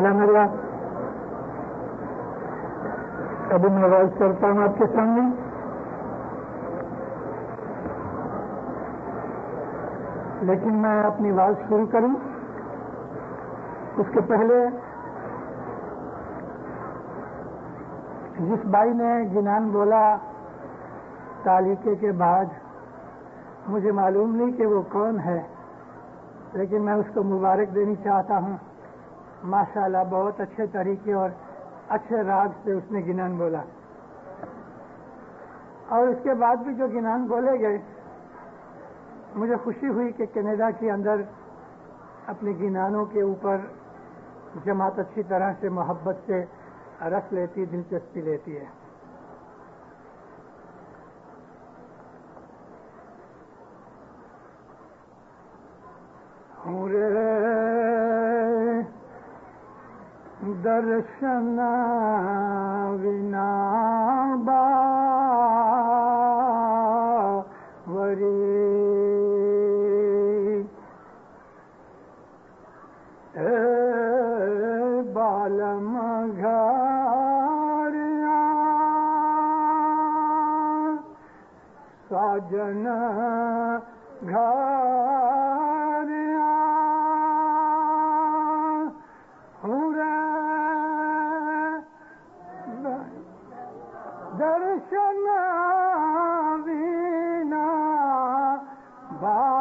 الحمدللہ ابھی میں واز کرتا ہوں آپ کے سامنے. لیکن میں اپنی واز شروع کروں اس کے پہلے جس بھائی نے جنان بولا تعلیقے کے بعد مجھے معلوم نہیں کہ وہ کون ہے، لیکن میں اس کو مبارک دینی چاہتا ہوں. ماشاءاللہ بہت اچھے طریقے اور اچھے راگ سے اس نے گنان بولا، اور اس کے بعد بھی جو گنان بولے گئے مجھے خوشی ہوئی کہ کینیڈا کے اندر اپنے گنانوں کے اوپر جماعت اچھی طرح سے محبت سے رس لیتی، دلچسپی لیتی ہے. درشن ونا باوری بالم گھاریاں ساجن درشن وینا باوری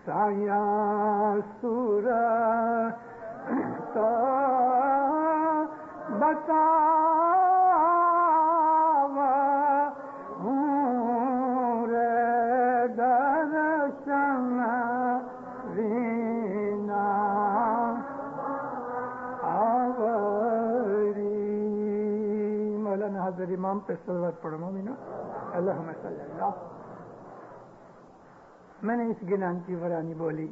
سایا سور تو بتاو رے درشن وینا حضرت امام پہ صلوات پڑھو مومنو اللہم صلی اللہ. میں نے اس گنان کی ورانی بولی.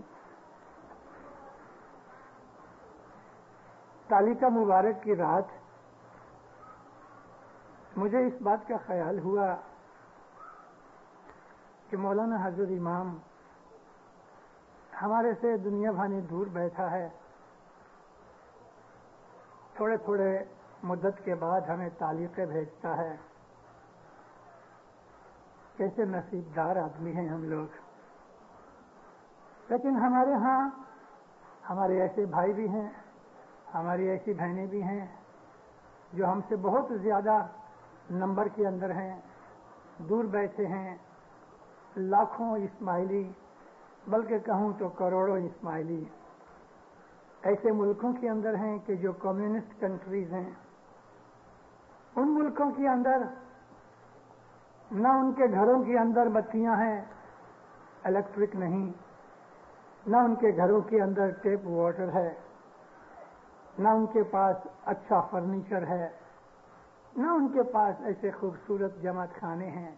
تعلیقہ مبارک کی رات مجھے اس بات کا خیال ہوا کہ مولانا حضرت امام ہمارے سے دنیا بھانی دور بیٹھا ہے، تھوڑے تھوڑے مدت کے بعد ہمیں تعلیقیں بھیجتا ہے. کیسے نصیب دار آدمی ہیں ہم لوگ. لیکن ہمارے ہاں ہمارے ایسے بھائی بھی ہیں، ہماری ایسی بہنیں بھی ہیں جو ہم سے بہت زیادہ نمبر کے اندر ہیں، دور بیٹھے ہیں. لاکھوں اسماعیلی، بلکہ کہوں تو کروڑوں اسماعیلی ایسے ملکوں کے اندر ہیں کہ جو کمیونسٹ کنٹریز ہیں. ان ملکوں کے اندر نہ ان کے گھروں کے اندر بتیاں ہیں، الیکٹرک نہیں، نہ ان کے گھروں کے اندر ٹیپ واٹر ہے، نہ ان کے پاس اچھا فرنیچر ہے، نہ ان کے پاس ایسے خوبصورت جماعت خانے ہیں.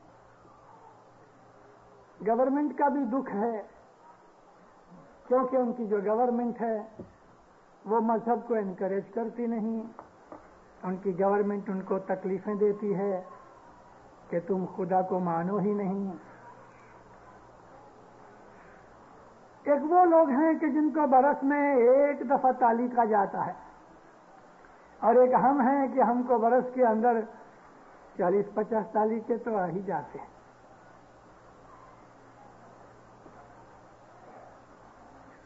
گورنمنٹ کا بھی دکھ ہے، کیونکہ ان کی جو گورنمنٹ ہے وہ مذہب کو انکریج کرتی نہیں. ان کی گورنمنٹ ان کو تکلیفیں دیتی ہے کہ تم خدا کو مانو ہی نہیں. ایک وہ لوگ ہیں کہ جن کو برس میں ایک دفعہ تعلیقہ جاتا ہے، اور ایک ہم ہیں کہ ہم کو برس کے اندر 40-50 تعلیقے تو آ ہی جاتے ہیں.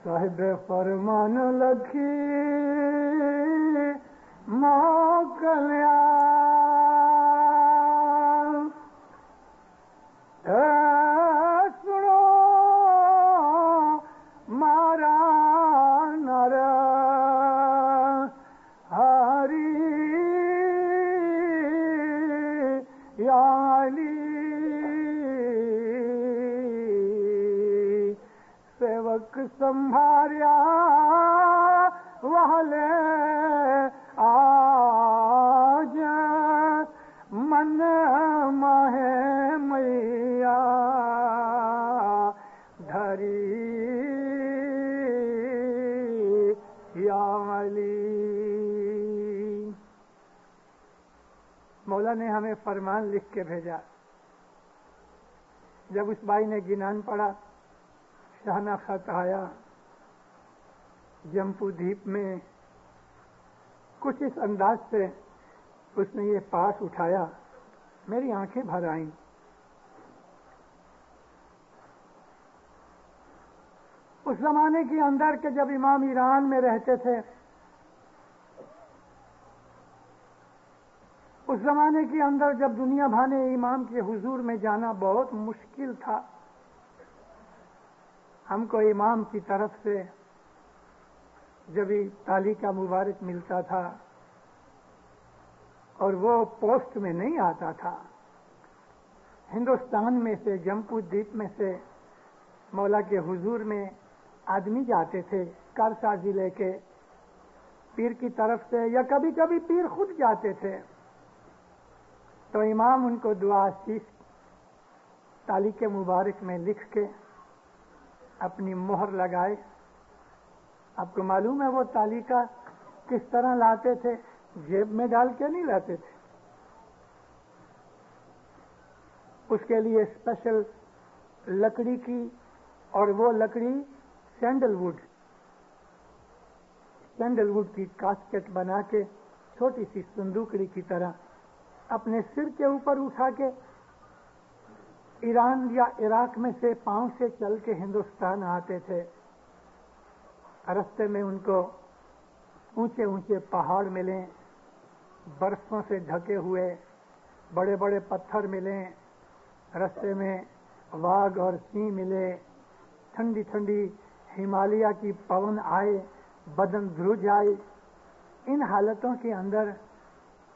صاحب فرمان لکھی موکلیا سنو مارا نر ہری یالی سیوک سنبھاریا والے آج من ماہ میا دھری یالی. مولا نے ہمیں فرمان لکھ کے بھیجا. جب اس بھائی نے گنان پڑھا شاہانہ خط آیا جمپو دیپ میں، کچھ اس انداز سے اس نے یہ پاس اٹھایا، میری آنکھیں بھر آئیں۔ اس زمانے کے اندر کہ جب امام ایران میں رہتے تھے، اس زمانے کے اندر جب دنیا بھانے امام کے حضور میں جانا بہت مشکل تھا، ہم کو امام کی طرف سے جب تالی کا مبارک ملتا تھا اور وہ پوسٹ میں نہیں آتا تھا، ہندوستان میں سے جمپو دیپ میں سے مولا کے حضور میں آدمی جاتے تھے کار سازی لے کے پیر کی طرف سے، یا کبھی کبھی پیر خود جاتے تھے، تو امام ان کو دعا شیش تالی کے مبارک میں لکھ کے اپنی مہر لگائے۔ آپ کو معلوم ہے وہ تالی کا کس طرح لاتے تھے؟ جیب میں ڈال کے نہیں لاتے تھے، اس کے لیے اسپیشل لکڑی کی، اور وہ لکڑی سینڈل ووڈ کی کاسکٹ بنا کے چھوٹی سی صندوقڑی کی طرح اپنے سر کے اوپر اٹھا کے ایران یا عراق میں سے پاؤں سے چل کے ہندوستان آتے تھے۔ رستے میں ان کو اونچے اونچے پہاڑ ملے، برفوں سے ڈھکے ہوئے بڑے بڑے پتھر ملے، رستے میں واگ اور سینہ ملے، ٹھنڈی ٹھنڈی ہمالیہ کی پون آئے، بدن دھرج آئے۔ ان حالتوں کے اندر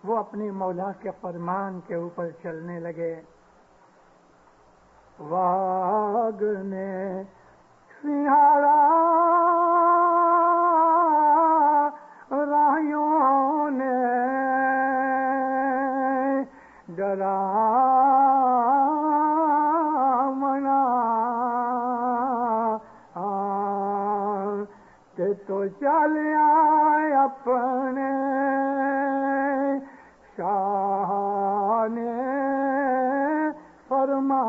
وہ اپنے مولا کے فرمان کے اوپر چلنے لگے۔ واگ نے سہارا راہیوں نے ڈرا منا کہ تو چل آئے اپنے شان فرمان۔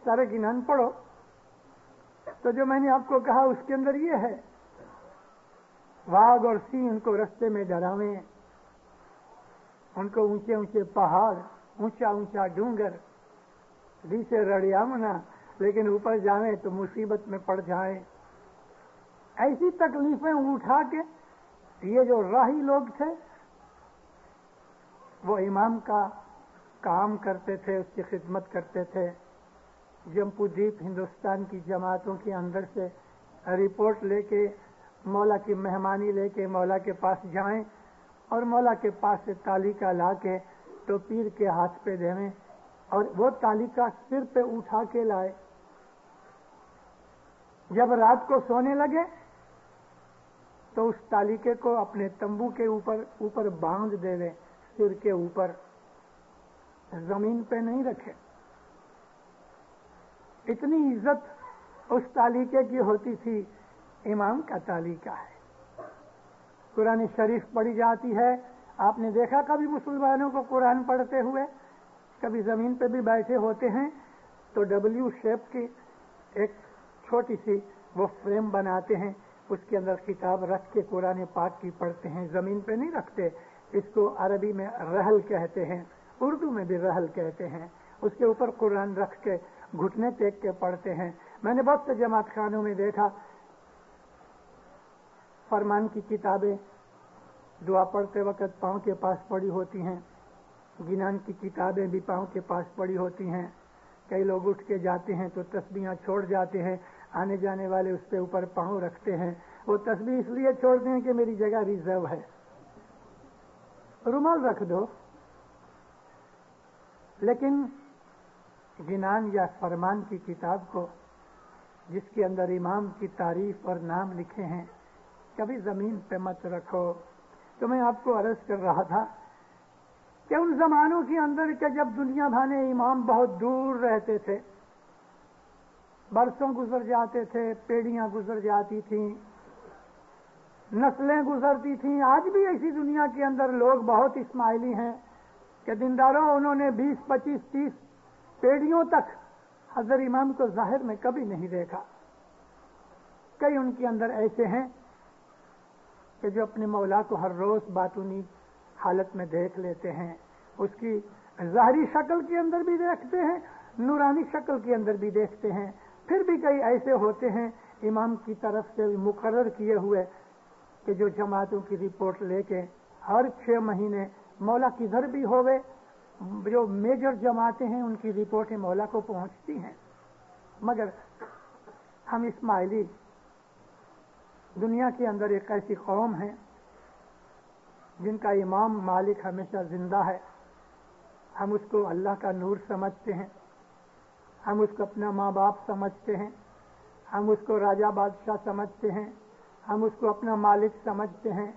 سارے گنان پڑھو تو جو میں نے آپ کو کہا اس کے اندر یہ ہے، واگ اور سینہ ان کو رستے میں ڈراویں، ان کو اونچے اونچے پہاڑ، اونچا اونچا ڈونگر دی سے رڑیا منا، لیکن اوپر جائیں تو مصیبت میں پڑ جائیں۔ ایسی تکلیفیں اٹھا کے یہ جو راہی لوگ تھے وہ امام کا کام کرتے تھے، اس کی خدمت کرتے تھے۔ جمپو دیپ ہندوستان کی جماعتوں کے اندر سے رپورٹ لے کے مولا کی مہمانی لے کے مولا کے پاس جائیں، اور مولا کے پاس سے تالی کا لا کے تو پیر کے ہاتھ پہ دیں، اور وہ تالی کا سر پہ اٹھا کے لائے۔ جب رات کو سونے لگے تو اس تالیکے کو اپنے تمبو کے اوپر باندھ دے دیں، سر کے اوپر، زمین پہ نہیں رکھے۔ اتنی عزت اس تالیکے کی ہوتی تھی، امام کا تالیکہ ہے۔ قرآن شریف پڑھی جاتی ہے، آپ نے دیکھا کبھی مسلمانوں کو قرآن پڑھتے ہوئے؟ کبھی زمین پہ بھی بیٹھے ہوتے ہیں تو ڈبلیو شیپ کی ایک چھوٹی سی وہ فریم بناتے ہیں، اس کے اندر کتاب رکھ کے قرآن پاک کی پڑھتے ہیں، زمین پہ نہیں رکھتے۔ اس کو عربی میں رحل کہتے ہیں، اردو میں بھی رحل کہتے ہیں۔ اس کے اوپر قرآن رکھ کے گھٹنے ٹیک کے پڑھتے ہیں۔ میں نے بہت سے جماعت خانوں میں دیکھا فرمان کی کتابیں دعا پڑھتے وقت پاؤں کے پاس پڑی ہوتی ہیں، گنان کی کتابیں بھی پاؤں کے پاس پڑی ہوتی ہیں۔ کئی لوگ اٹھ کے جاتے ہیں تو تسبیحاں چھوڑ جاتے ہیں، آنے جانے والے اس پہ اوپر پاؤں رکھتے ہیں۔ وہ تسبیح اس لیے چھوڑتے ہیں کہ میری جگہ ریزرو ہے، رومال رکھ دو۔ لیکن گنان یا فرمان کی کتاب کو، جس کے اندر امام کی تعریف اور نام لکھے ہیں، کبھی زمین پہ مت رکھو۔ تو میں آپ کو عرض کر رہا تھا کہ ان زمانوں کے اندر کہ جب دنیا بھانے امام بہت دور رہتے تھے، برسوں گزر جاتے تھے، پیڑیاں گزر جاتی تھیں، نسلیں گزرتی تھیں۔ آج بھی ایسی دنیا کے اندر لوگ بہت اسماعیلی ہیں کہ دینداروں انہوں نے 20 25 30 پیڑیوں تک حضرت امام کو ظاہر میں کبھی نہیں دیکھا. کئی ان کے اندر ایسے ہیں کہ جو اپنے مولا کو ہر روز باطنی حالت میں دیکھ لیتے ہیں, اس کی ظاہری شکل کے اندر بھی دیکھتے ہیں, نورانی شکل کے اندر بھی دیکھتے ہیں. پھر بھی کئی ایسے ہوتے ہیں امام کی طرف سے مقرر کیے ہوئے کہ جو جماعتوں کی رپورٹ لے کے ہر 6 مہینے مولا کدھر بھی ہوئے, جو میجر جماعتیں ہیں ان کی رپورٹیں مولا کو پہنچتی ہیں. مگر ہم اسماعیلی دنیا کے اندر ایک ایسی قوم ہے جن کا امام مالک ہمیشہ زندہ ہے. ہم اس کو اللہ کا نور سمجھتے ہیں, ہم اس کو اپنا ماں باپ سمجھتے ہیں, ہم اس کو راجا بادشاہ سمجھتے ہیں, ہم اس کو اپنا مالک سمجھتے ہیں,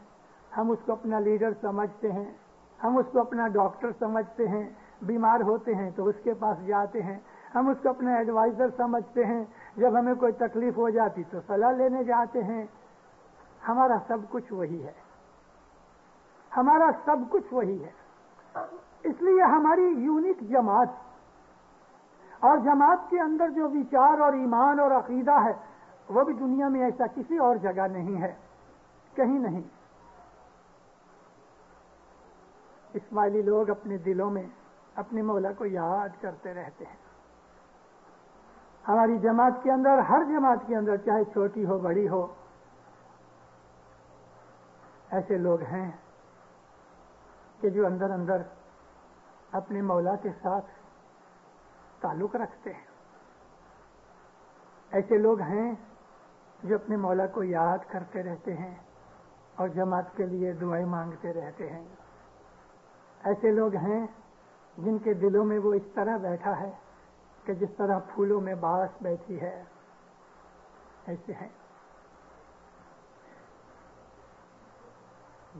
ہم اس کو اپنا لیڈر سمجھتے ہیں, ہم اس کو اپنا ڈاکٹر سمجھتے ہیں. بیمار ہوتے ہیں تو اس کے پاس جاتے ہیں, ہم اس کو اپنا ایڈوائزر سمجھتے ہیں. جب ہمیں کوئی تکلیف ہو جاتی تو صلاح لینے جاتے ہیں. ہمارا سب کچھ وہی ہے, ہمارا سب کچھ وہی ہے. اس لیے ہماری یونیک جماعت, اور جماعت کے اندر جو وچار اور ایمان اور عقیدہ ہے وہ بھی دنیا میں ایسا کسی اور جگہ نہیں ہے, کہیں نہیں. اسماعیلی لوگ اپنے دلوں میں اپنے مولا کو یاد کرتے رہتے ہیں. ہماری جماعت کے اندر, ہر جماعت کے اندر, چاہے چھوٹی ہو بڑی ہو, ایسے لوگ ہیں کہ جو اندر اندر اپنے مولا کے ساتھ تعلق رکھتے ہیں. ایسے لوگ ہیں جو اپنے مولا کو یاد کرتے رہتے ہیں اور جماعت کے لیے دعائیں مانگتے رہتے ہیں. ایسے لوگ ہیں جن کے دلوں میں وہ اس طرح بیٹھا ہے کہ جس طرح پھولوں میں باس بیٹھی ہے, ایسے ہیں.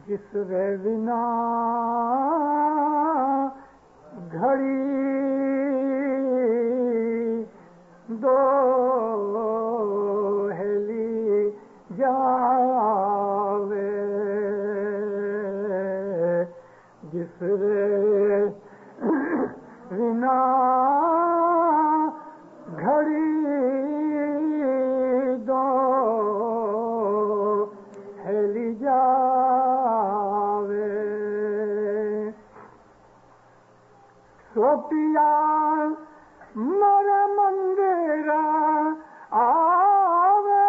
جس ریزنا گھڑی دو ہیلی جاوے, جس ریزنا گھڑی دو ہیلی جاوے, سوپیا مر مندر آوے,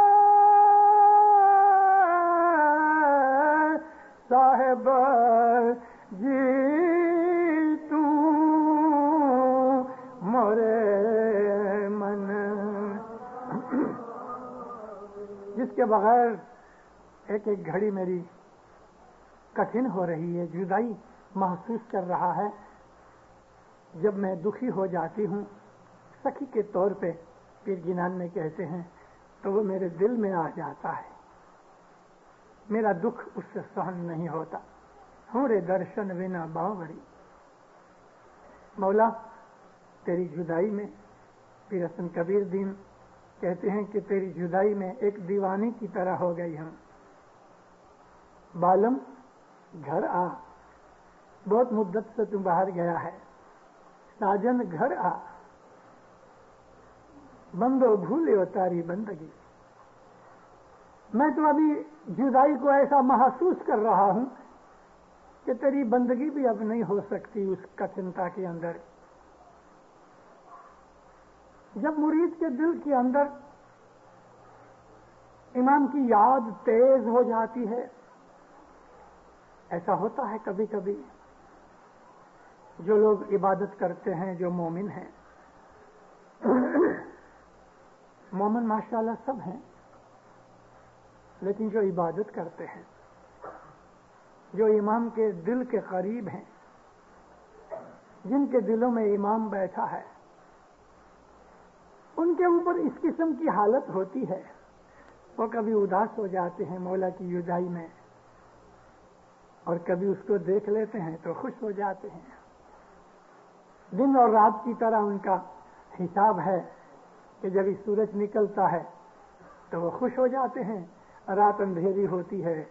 صاحب جی تو مرے من. جس کے بغیر ایک ایک گھڑی میری کٹھن ہو رہی ہے, جدائی محسوس کر رہا ہے. جب میں دکھی ہو جاتی ہوں, سخی کے طور پہ پیر گنان میں کہتے ہیں, تو وہ میرے دل میں آ جاتا ہے. میرا دکھ اس سے سہن نہیں ہوتا. ہوں رے درشن ونا باوری. مولا تیری جدائی میں, پیر حسن کبیر دین کہتے ہیں کہ تیری جدائی میں ایک دیوانی کی طرح ہو گئی ہم. بالم گھر آ, بہت مدت سے تم باہر گیا ہے. ساجن گھر آ, بندو بھولے ہو تاری بندگی. میں تو ابھی جدائی کو ایسا محسوس کر رہا ہوں کہ تیری بندگی بھی اب نہیں ہو سکتی اس کٹھنتا کے اندر. جب مرید کے دل کے اندر امام کی یاد تیز ہو جاتی ہے, ایسا ہوتا ہے کبھی کبھی. جو لوگ عبادت کرتے ہیں, جو مومن ہیں, مومن ماشاءاللہ سب ہیں, لیکن جو عبادت کرتے ہیں, جو امام کے دل کے قریب ہیں, جن کے دلوں میں امام بیٹھا ہے, ان کے اوپر اس قسم کی حالت ہوتی ہے. وہ کبھی اداس ہو جاتے ہیں مولا کی جدائی میں, اور کبھی اس کو دیکھ لیتے ہیں تو خوش ہو جاتے ہیں. دن اور رات کی طرح ان کا حساب ہے کہ جب سورج نکلتا ہے تو وہ خوش ہو جاتے ہیں, رات اندھیری ہوتی ہے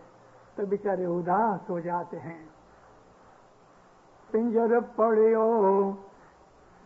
تو بیچارے اداس ہو جاتے ہیں. پنجر پڑیو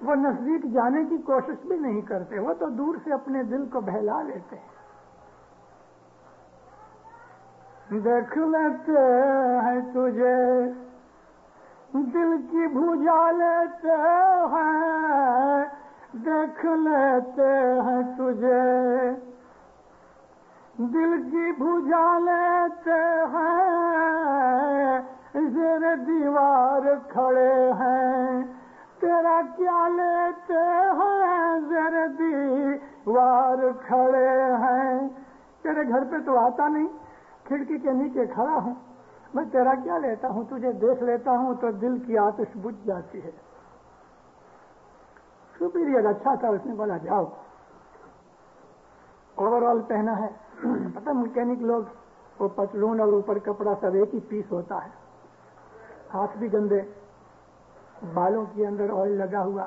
وہ نزدیک جانے کی کوشش بھی نہیں کرتے، وہ تو دور سے اپنے دل کو بہلا لیتے ہیں. دیکھ لیتے ہیں تجھے دل کی بھجا لیتے ہیں، دیکھ لیتے ہیں تجھے دل کی بھجا لیتے ہیں، زیر دیوار کھڑے ہیں تیرا کیا لیتے ہیں، زیر دیوار کھڑے ہیں. تیرے گھر پہ تو آتا نہیں، کھڑکی کے نیچے کھڑا ہوں، میں تیرا کیا لیتا ہوں، تجھے دیکھ لیتا ہوں تو دل کی آتش بجھ جاتی ہے. سپیریئر اچھا تھا، اس نے بولا جاؤ. اوور آل پہنا ہے، پتہ مکینک لوگ وہ پتلون اور اوپر کپڑا سب ایک ہی پیس ہوتا ہے، ہاتھ بھی گندے، بالوں کے اندر آئل لگا ہوا.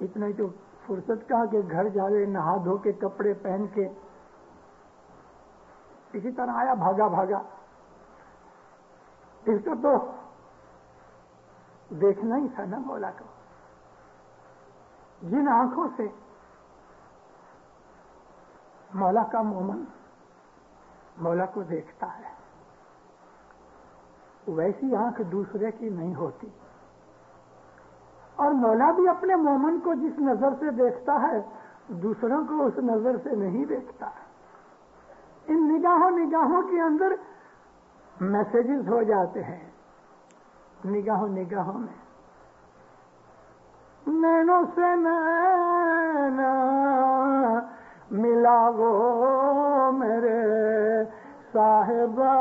اتنا ہی تو فرصت کہا کہ گھر جاوے نہا دھو کے کپڑے پہن کے. اسی طرح آیا بھاگا بھاگا. اس کو تو دیکھنا ہی تھا نا مولا کو. جن آنکھوں سے مولا کا مومن مولا کو دیکھتا ہے ویسی آنکھ دوسرے کی نہیں ہوتی. اور مولا بھی اپنے مومن کو جس نظر سے دیکھتا ہے دوسروں کو اس نظر سے نہیں دیکھتا. ان نگاہوں کے اندر میسیجز ہو جاتے ہیں. نگاہوں میں نینوں سے نینا ملا وہ میرے صاحبہ،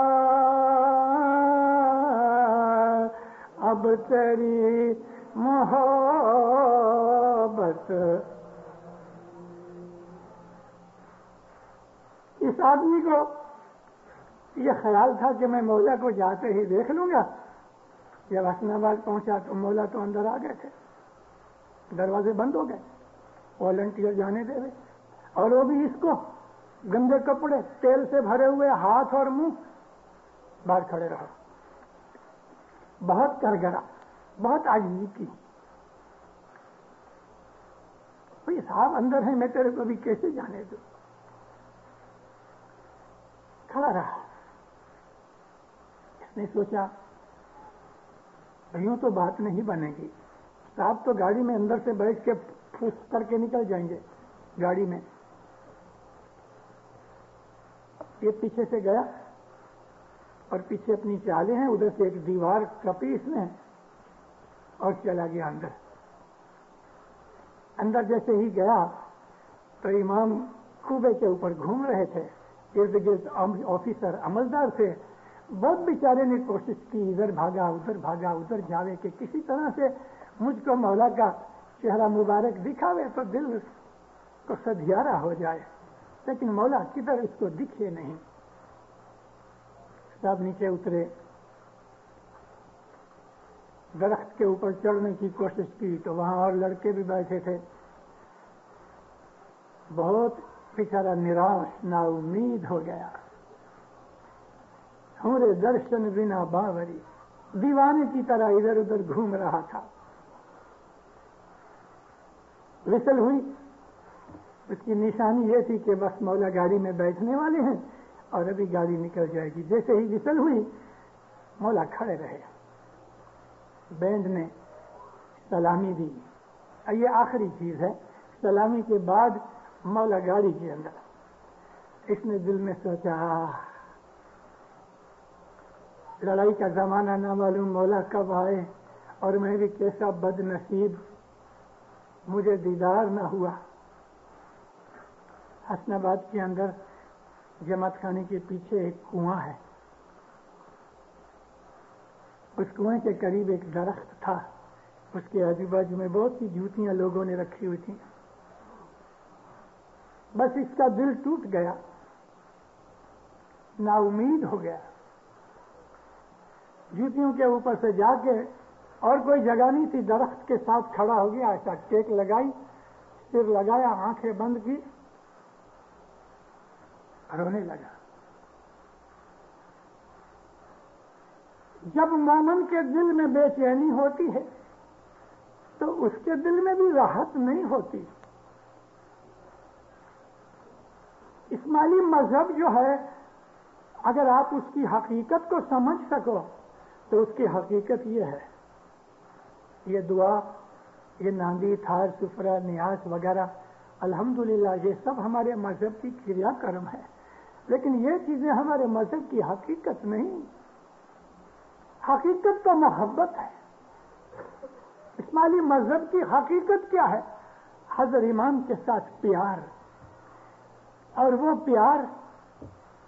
اب تیری محبت. اس آدمی کو یہ خیال تھا کہ میں مولا کو جاتے ہی دیکھ لوں گا. جب حسن آباد پہنچا تو مولا تو اندر آ گئے تھے، دروازے بند ہو گئے، والنٹیئر جانے دے رہے، اور وہ بھی اس کو گندے کپڑے تیل سے بھرے ہوئے، ہاتھ اور منہ، باہر کھڑے رہو. بہت کرگرا، بہت عاجزی کی. بھئی صاحب اندر ہیں، میں تیرے کو بھی کیسے جانے دوں. کھڑا رہا. اس نے سوچا یوں تو بات نہیں بنے گی، صاحب تو گاڑی میں اندر سے بیٹھ کے پھوس کر کے نکل جائیں گے گاڑی میں. یہ پیچھے سے گیا اور پیچھے اپنی چالیں ہیں، ادھر سے ایک دیوار کپی اس نے اور چلا گیا اندر. اندر جیسے ہی گیا تو امام خوبے کے اوپر گھوم رہے تھے، ارد گرد آفیسر عملدار تھے. بہت بیچارے نے کوشش کی، ادھر بھاگا ادھر جاوے کہ کسی طرح سے مجھ کو مولا کا چہرہ مبارک دکھاوے تو دل کو سدھیارا ہو جائے، لیکن مولا کدھر اس کو دکھے نہیں. سب نیچے اترے، درخت کے اوپر چڑھنے کی کوشش کی تو وہاں اور لڑکے بھی بیٹھے تھے. بہت بیچارہ نراش نا امید ہو گیا. ہمارے درشن بنا باوری، دیوانے کی طرح ادھر ادھر گھوم رہا تھا. وصل ہوئی، اس کی نشانی یہ تھی کہ بس مولا گاڑی میں بیٹھنے والے ہیں اور ابھی گاڑی نکل جائے گی. جیسے ہی وصل ہوئی مولا کھڑے رہے. بینڈ نے سلامی دی. یہ آخری چیز ہے، سلامی کے بعد مولا گاڑی کے اندر. اس نے دل میں سوچا لڑائی کا زمانہ نہ معلوم مولا کب آئے اور میں بھی کیسا بد نصیب، مجھے دیدار نہ ہوا. حسن آباد کے اندر جماعت خانے کے پیچھے ایک کنواں ہے. اس کنویں کے قریب ایک درخت تھا، اس کے آجو باجو میں بہت سی جوتیاں لوگوں نے رکھی ہوئی تھیں. بس اس کا دل ٹوٹ گیا، نا امید ہو گیا. جوتیوں کے اوپر سے جا کے، اور کوئی جگہ نہیں تھی، درخت کے ساتھ کھڑا ہو گیا، ایسا ٹیک لگائی، سر لگایا، آنکھیں بند کی، رونے لگا. جب مومن کے دل میں بے چینی ہوتی ہے تو اس کے دل میں بھی راحت نہیں ہوتی. اسماعیلی مذہب جو ہے اگر آپ اس کی حقیقت کو سمجھ سکو تو اس کی حقیقت یہ ہے. یہ دعا، یہ ناندی، تھار، سفرہ، نیاز وغیرہ الحمدللہ یہ سب ہمارے مذہب کی کریا کرم ہے، لیکن یہ چیزیں ہمارے مذہب کی حقیقت نہیں. حقیقت تو محبت ہے. اسماعیلی مذہب کی حقیقت کیا ہے؟ حضرت امام کے ساتھ پیار، اور وہ پیار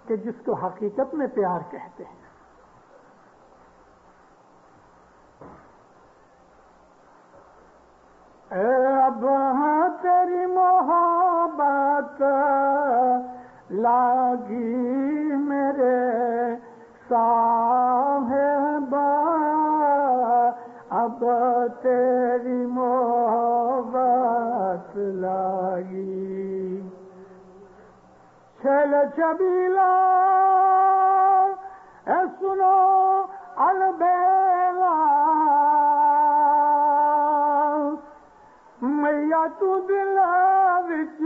کہ جس کو حقیقت میں پیار کہتے ہیں. اب تیری محبت لاگی میرے صاحبا، اب تیری محبت لاگی. چھیل چھبیلا اے سنو البیلا، میاں تو دل وچ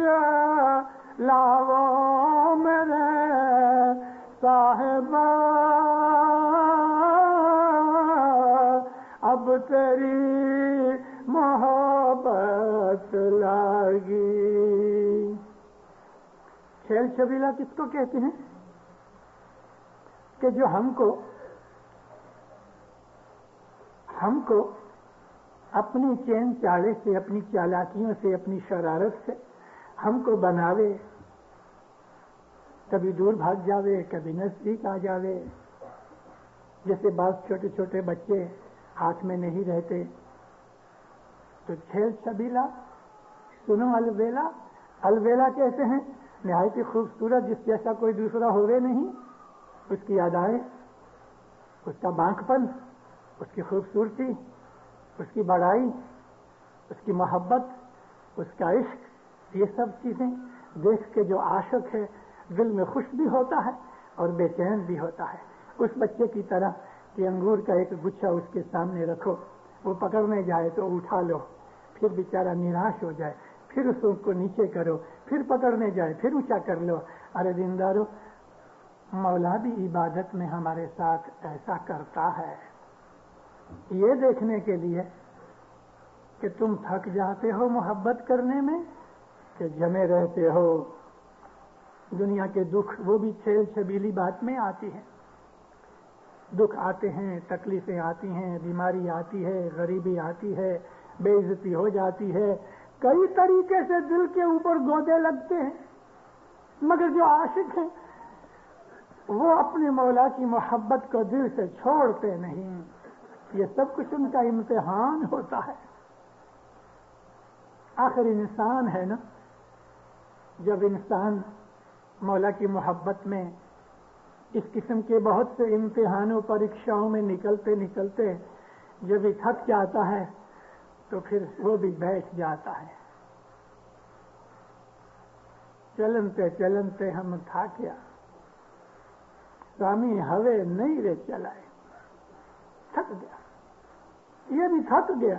لاو میرے صاحبا، اب تیری محبت لاگی. چھیل چھبیلا کس کو کہتے ہیں؟ کہ جو ہم کو اپنی چین چالے سے، اپنی چالاکیوں سے، اپنی شرارت سے ہم کو بناوے، کبھی دور بھاگ جاوے، کبھی نزدیک آ جاوے. جیسے بعض چھوٹے چھوٹے بچے ہاتھ میں نہیں رہتے تو چھیل چھبیلا سنو الویلا. الویلا کہتے ہیں نہایت ہی خوبصورت، جس جیسا کوئی دوسرا ہوئے نہیں. اس کی ادائیں، اس کا بانک پن، اس کی خوبصورتی، اس کی بڑائی، اس کی محبت، اس کا عشق، یہ سب چیزیں دیکھ کے جو عاشق ہے دل میں خوش بھی ہوتا ہے اور بے چین بھی ہوتا ہے. اس بچے کی طرح کہ انگور کا ایک گچھا اس کے سامنے رکھو، وہ پکڑنے جائے تو اٹھا لو، پھر بیچارہ نراش ہو جائے، پھر اس کو نیچے کرو، پھر پکڑنے جائے، پھر اونچا کر لو. ارے دیندارو، مولا بھی عبادت میں ہمارے ساتھ ایسا کرتا ہے، یہ دیکھنے کے لیے کہ تم تھک جاتے ہو محبت کرنے میں کہ جمے رہتے ہو. دنیا کے دکھ وہ بھی چھیل چھبیلی بات میں آتی ہے. دکھ آتے ہیں، تکلیفیں آتی ہیں، بیماری آتی ہے، غریبی آتی ہے، بے عزتی ہو جاتی ہے، کئی طریقے سے دل کے اوپر گودے لگتے ہیں. مگر جو عاشق ہیں وہ اپنے مولا کی محبت کو دل سے چھوڑتے نہیں. یہ سب کچھ ان کا امتحان ہوتا ہے. آخر انسان ہے نا. جب انسان مولا کی محبت میں اس قسم کے بہت سے امتحانوں پریکشاؤں میں نکلتے نکلتے جب یہ تھک جاتا ہے تو پھر وہ بھی بیٹھ جاتا ہے. چلنتے چلنتے ہم تھک گیا، سوامی ہوے نہیں رے چلائے. تھک گیا، یہ بھی تھک گیا.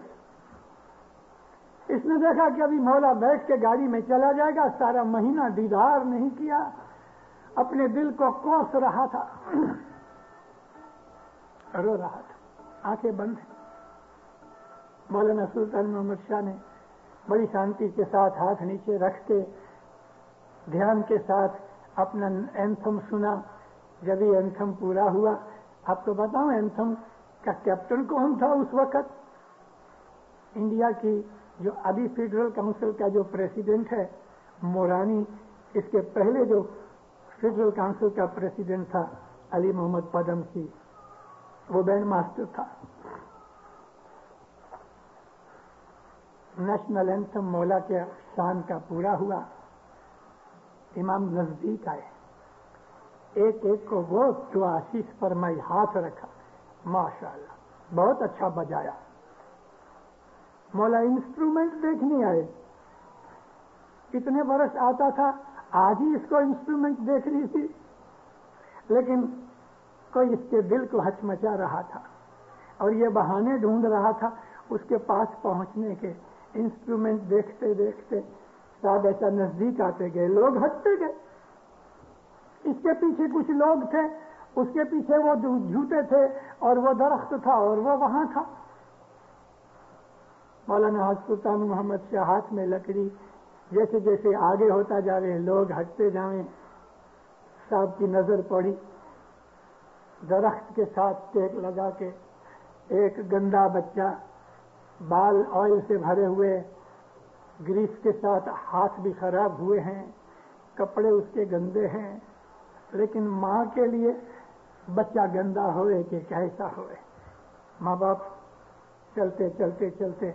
اس نے دیکھا کہ ابھی مولا بیٹھ کے گاڑی میں چلا جائے گا، سارا مہینہ دیدار نہیں کیا، اپنے دل کو کوس رہا تھا، رو رہا تھا، آنکھیں بند ہیں. مولانا سلطان محمد شاہ نے بڑی شانتی کے ساتھ ہاتھ نیچے رکھ کے دھیان کے ساتھ اپنا اینتھم سنا. جب یہ اینتھم پورا ہوا، آپ کو بتاؤں اینتھم کا کیپٹن کون تھا اس وقت؟ انڈیا کی جو ابھی فیڈرل کاؤنسل کا جو پریزیڈنٹ ہے مورانی، اس کے پہلے جو فیڈرل کاؤنسل کا پریزیڈنٹ تھا علی محمد پدمسی، وہ بینڈ ماسٹر تھا. نیشنل اینتھم مولا کے شان کا پورا ہوا. امام نزدیک آئے، ایک ایک کو وہ جو آشیش فرمائی ہاتھ رکھا، ماشاءاللہ بہت اچھا بجایا. مولا انسٹرومنٹ دیکھنے آئے، کتنے برس آتا تھا، آج ہی اس کو انسٹرومنٹ دیکھنی تھی، لیکن کوئی اس کے دل کو ہچمچا رہا تھا اور یہ بہانے ڈھونڈ رہا تھا. اس کے پاس پہنچنے کے انسٹرومنٹ دیکھتے دیکھتے صاحب ایسا نزدیک آتے گئے، لوگ ہٹتے گئے. اس کے پیچھے کچھ لوگ تھے، اس کے پیچھے وہ جھوٹے تھے، اور وہ درخت تھا اور وہ وہاں تھا. مولانا حاج سلطان محمد شاہ ہاتھ میں لکڑی، جیسے جیسے آگے ہوتا جا رہے لوگ ہٹتے جائیں. صاحب کی نظر پڑی درخت کے ساتھ ٹیک لگا کے ایک گندا بچہ، بال آئل سے بھرے ہوئے، گریس کے ساتھ ہاتھ بھی خراب ہوئے ہیں، کپڑے اس کے گندے ہیں، لیکن ماں کے لیے بچہ گندا ہوئے کہ کیسا ہوئے. ماں باپ چلتے چلتے چلتے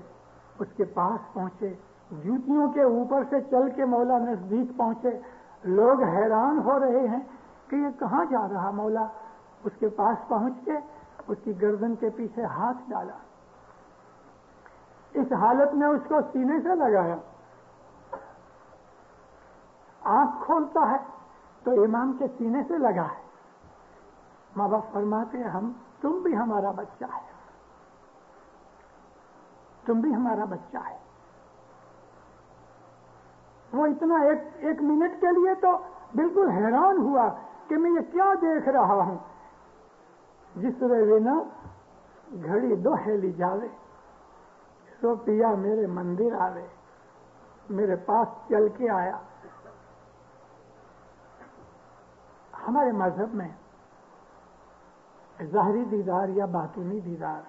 اس کے پاس پہنچے، جوتیوں کے اوپر سے چل کے مولا نزدیک پہنچے. لوگ حیران ہو رہے ہیں کہ یہ کہاں جا رہا. مولا اس کے پاس پہنچ کے اس کی گردن کے پیچھے ہاتھ ڈالا. اس حالت میں اس کو سینے سے لگایا. آنکھ کھولتا ہے تو امام کے سینے سے لگا ہے. ماں باپ فرماتے ہیں تم بھی ہمارا بچہ ہے، تم بھی ہمارا بچہ ہے. وہ اتنا ایک منٹ کے لیے تو بالکل حیران ہوا کہ میں یہ کیا دیکھ رہا ہوں. جس وینا گھڑی دو ہیلی جاوے، سو پیا میرے مندر آوے. میرے پاس چل کے آیا. ہمارے مذہب میں ظاہری دیدار یا باطنی دیدار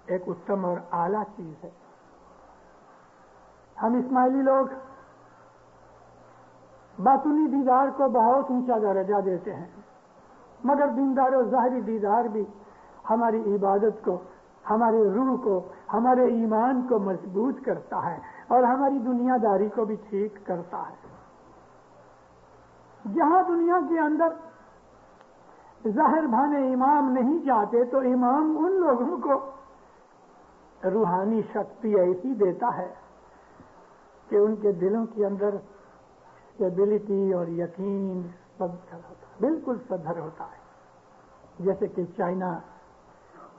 ایک اتم اور اعلیٰ چیز ہے. ہم اسماعیلی لوگ باطنی دیدار کو بہت اونچا درجہ دیتے ہیں، مگر دیندار و ظاہری دیدار بھی ہماری عبادت کو، ہمارے روح کو، ہمارے ایمان کو مضبوط کرتا ہے اور ہماری دنیا داری کو بھی ٹھیک کرتا ہے. جہاں دنیا کے اندر ظاہر بھانے امام نہیں جاتے تو امام ان لوگوں کو روحانی شکتی ایسی دیتا ہے کہ ان کے دلوں کے اندر اسٹیبلٹی اور یقین بالکل سدھر ہوتا ہے. جیسے کہ چائنا،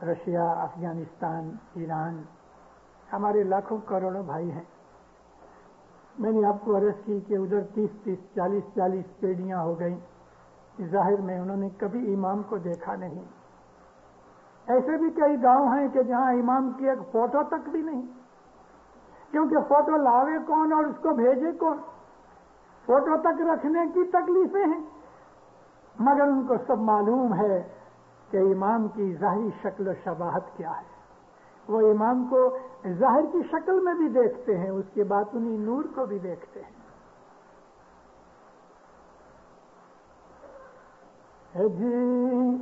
رشیا، افغانستان، ایران، ہمارے لاکھوں کروڑوں بھائی ہیں. میں نے آپ کو عرض کی کہ ادھر 30-30 40-40 پیڑیاں ہو گئیں. ظاہر میں انہوں نے کبھی امام کو دیکھا نہیں. ایسے بھی کئی گاؤں ہیں کہ جہاں امام کی ایک فوٹو تک بھی نہیں، کیونکہ فوٹو لاوے کون اور اس کو بھیجے کون. فوٹو تک رکھنے کی تکلیفیں ہیں، مگر ان کو سب معلوم ہے کہ امام کی ظاہری شکل و شباہت کیا ہے. وہ امام کو ظاہر کی شکل میں بھی دیکھتے ہیں، اس کے باطنی نور کو بھی دیکھتے ہیں. ہے جی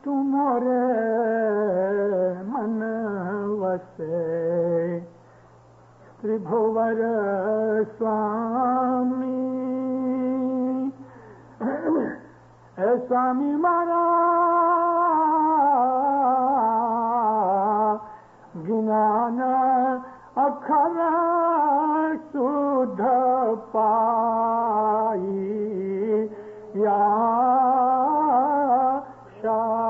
تمہارے من وسے تربھور سوامی، اے سوامی مارا گنانا اکھر سدھ پائی یا شاہ.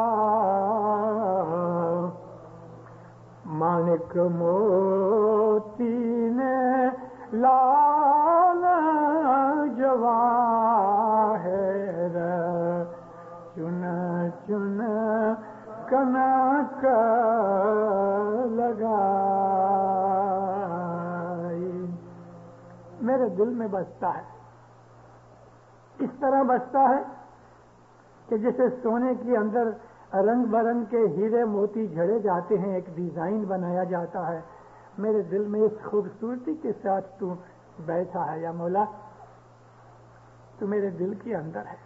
مانک موتی نے لال جواہر چن چن کنک لگائی. میرے دل میں بستا ہے، اس طرح بستا ہے کہ جیسے سونے کے اندر رنگ برنگ کے ہیرے موتی جھڑے جاتے ہیں، ایک ڈیزائن بنایا جاتا ہے. میرے دل میں اس خوبصورتی کے ساتھ تو بیٹھا ہے یا مولا، تو میرے دل کے اندر ہے.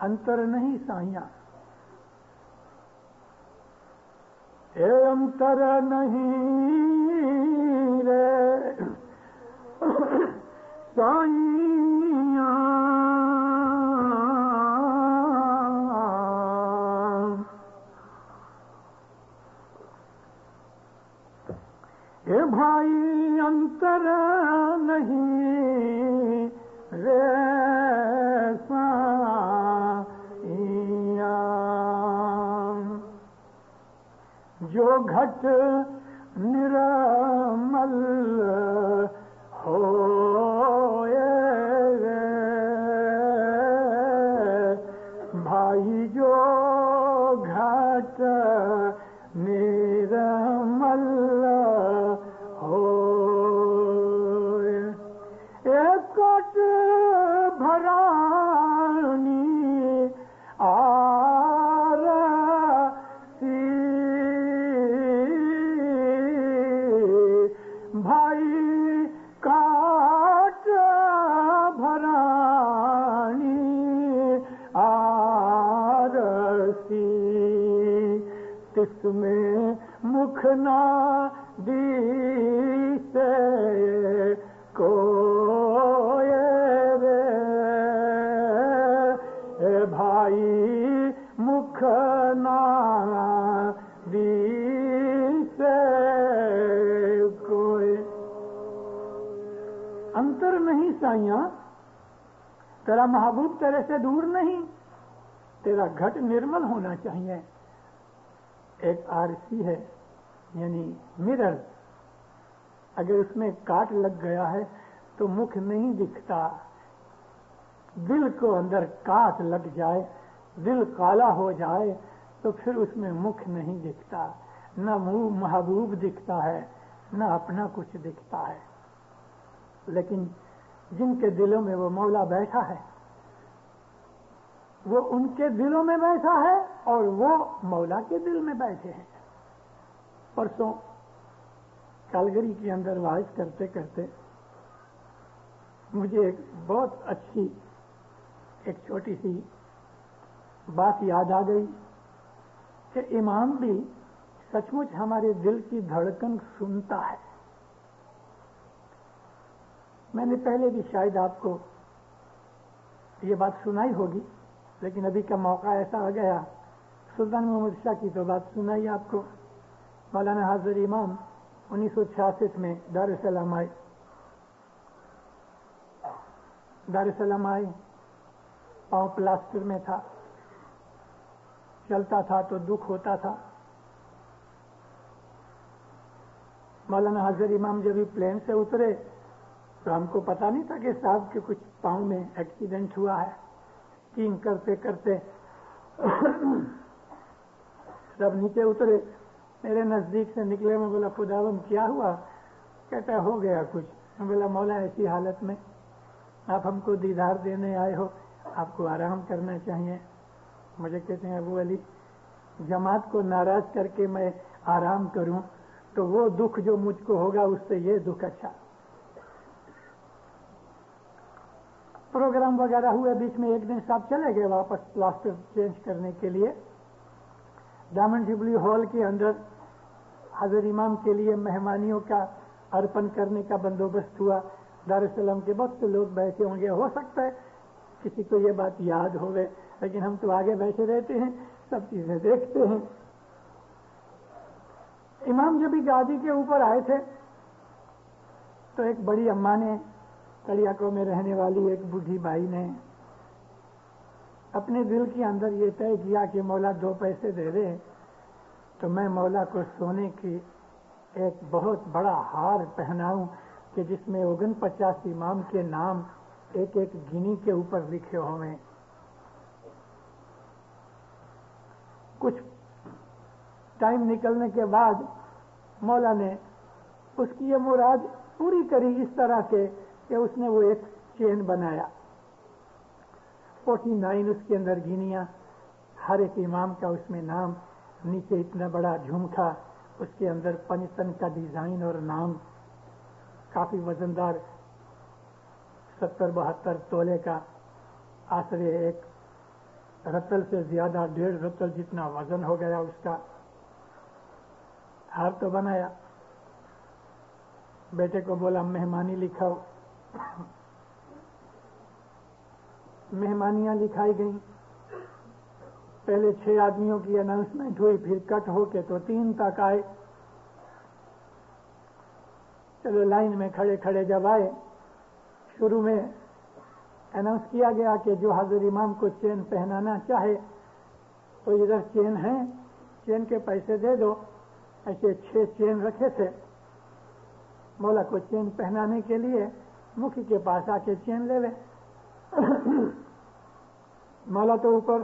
انتر نہیں سائیاں، اے انتر نہیں رے سائیاں، اے بھائی انتر نہیں رے سائیاں. گھٹ نرمل ہوئے بھائی جو گھٹ نرمل ہوئے ایک کٹ بھرانی آرسی بھائی کاٹ بھرانی آرسی تس میں مکھ نہ دیسے کوئی رے اے بھائی مکھ نہ دیسے کوئی انتر نہیں سائیاں تیرا محبوب تیرے سے دور نہیں تیرا گھٹ نرمل ہونا چاہیے ایک آرسی ہے یعنی مرر اگر اس میں کاٹ لگ گیا ہے تو مکھ نہیں دکھتا دل کو اندر کاٹ لگ جائے دل کالا ہو جائے تو پھر اس میں مکھ نہیں دکھتا نہ منہ محبوب دکھتا ہے نہ اپنا کچھ دکھتا ہے لیکن جن کے دلوں میں وہ مولا بیٹھا ہے وہ ان کے دلوں میں بیٹھا ہے اور وہ مولا کے دل میں بیٹھے ہیں پرسوں کالگری کے اندر واعظ کرتے کرتے مجھے ایک بہت اچھی ایک چھوٹی سی بات یاد آ گئی کہ امام بھی سچ مچ ہمارے دل کی دھڑکن سنتا ہے میں نے پہلے بھی شاید آپ کو یہ بات سنائی ہوگی لیکن ابھی کا موقع ایسا آ گیا سلطان محمد شاہ کی تو بات سنائی آپ کو مولانا حاضر امام 1966 میں دار السلام آئے پاؤں پلاسٹر میں تھا چلتا تھا تو دکھ ہوتا تھا مولانا حاضر امام جب بھی پلین سے اترے تو ہم کو پتا نہیں تھا کہ صاحب کے کچھ پاؤں میں ایکسیڈنٹ ہوا ہے اسکیئنگ کرتے کرتے سب نیچے اترے میرے نزدیک سے نکلے میں بولا خداوند کیا ہوا کہتا ہو گیا کچھ میں بولا مولا ایسی حالت میں آپ ہم کو دیدار دینے آئے ہو آپ کو آرام کرنا چاہیے مجھے کہتے ہیں ابو علی جماعت کو ناراض کر کے میں آرام کروں تو وہ دکھ جو مجھ کو ہوگا اس سے یہ دکھ اچھا پروگرام وغیرہ ہوئے بیچ میں ایک دن صاحب چلے گئے واپس پلاسٹر چینج کرنے کے لیے ڈائمنڈ جبلی ہال کے اندر حضرت امام کے لیے مہمانیوں کا ارپن کرنے کا بندوبست ہوا دارالسلام کے بہت سے لوگ بیٹھے ہوں گے ہو سکتا ہے کسی کو یہ بات یاد ہوئے لیکن ہم تو آگے بیٹھے رہتے ہیں سب چیزیں دیکھتے ہیں امام جب بھی گادی کے اوپر آئے تھے تو ایک بڑی اماں نے کڑیاکو میں رہنے والی ایک بوڑھی بائی نے اپنے دل کے اندر یہ طے کیا کہ مولا 2 پیسے دے دے تو میں مولا کو سونے کی ایک بہت بڑا ہار پہناؤں کہ جس میں 49 امام کے نام ایک ایک گنی کے اوپر لکھے ہوئے کچھ ٹائم نکلنے کے بعد مولا نے اس کی یہ مراد پوری کری اس طرح سے کہ اس نے وہ ایک چین بنایا 49 اس کے اندر گنیاں ہر ایک امام کا اس میں نام نیچے اتنا بڑا جھمکا اس کے اندر پنجتن کا ڈیزائن اور نام کافی وزندار 70-72 تولے کا آسرے ایک رتل سے زیادہ 1.5 رتل جتنا وزن ہو گیا اس کا ہار تو بنایا بیٹے کو بولا مہمانی لکھاؤ مہمانیاں لکھائی گئیں پہلے 6 آدمیوں کی اناؤنسمنٹ ہوئی پھر کٹ ہو کے تو 3 تک آئے چلو لائن میں کھڑے کھڑے جب آئے شروع میں اناؤنس کیا گیا کہ جو حضرت امام کو چین پہنانا چاہے تو ادھر چین ہے چین کے پیسے دے دو ایسے 6 چین رکھے تھے. مولا کو چین پہنانے کے لیے مکھی کے پاس آ کے چین لے لے. مولا تو اوپر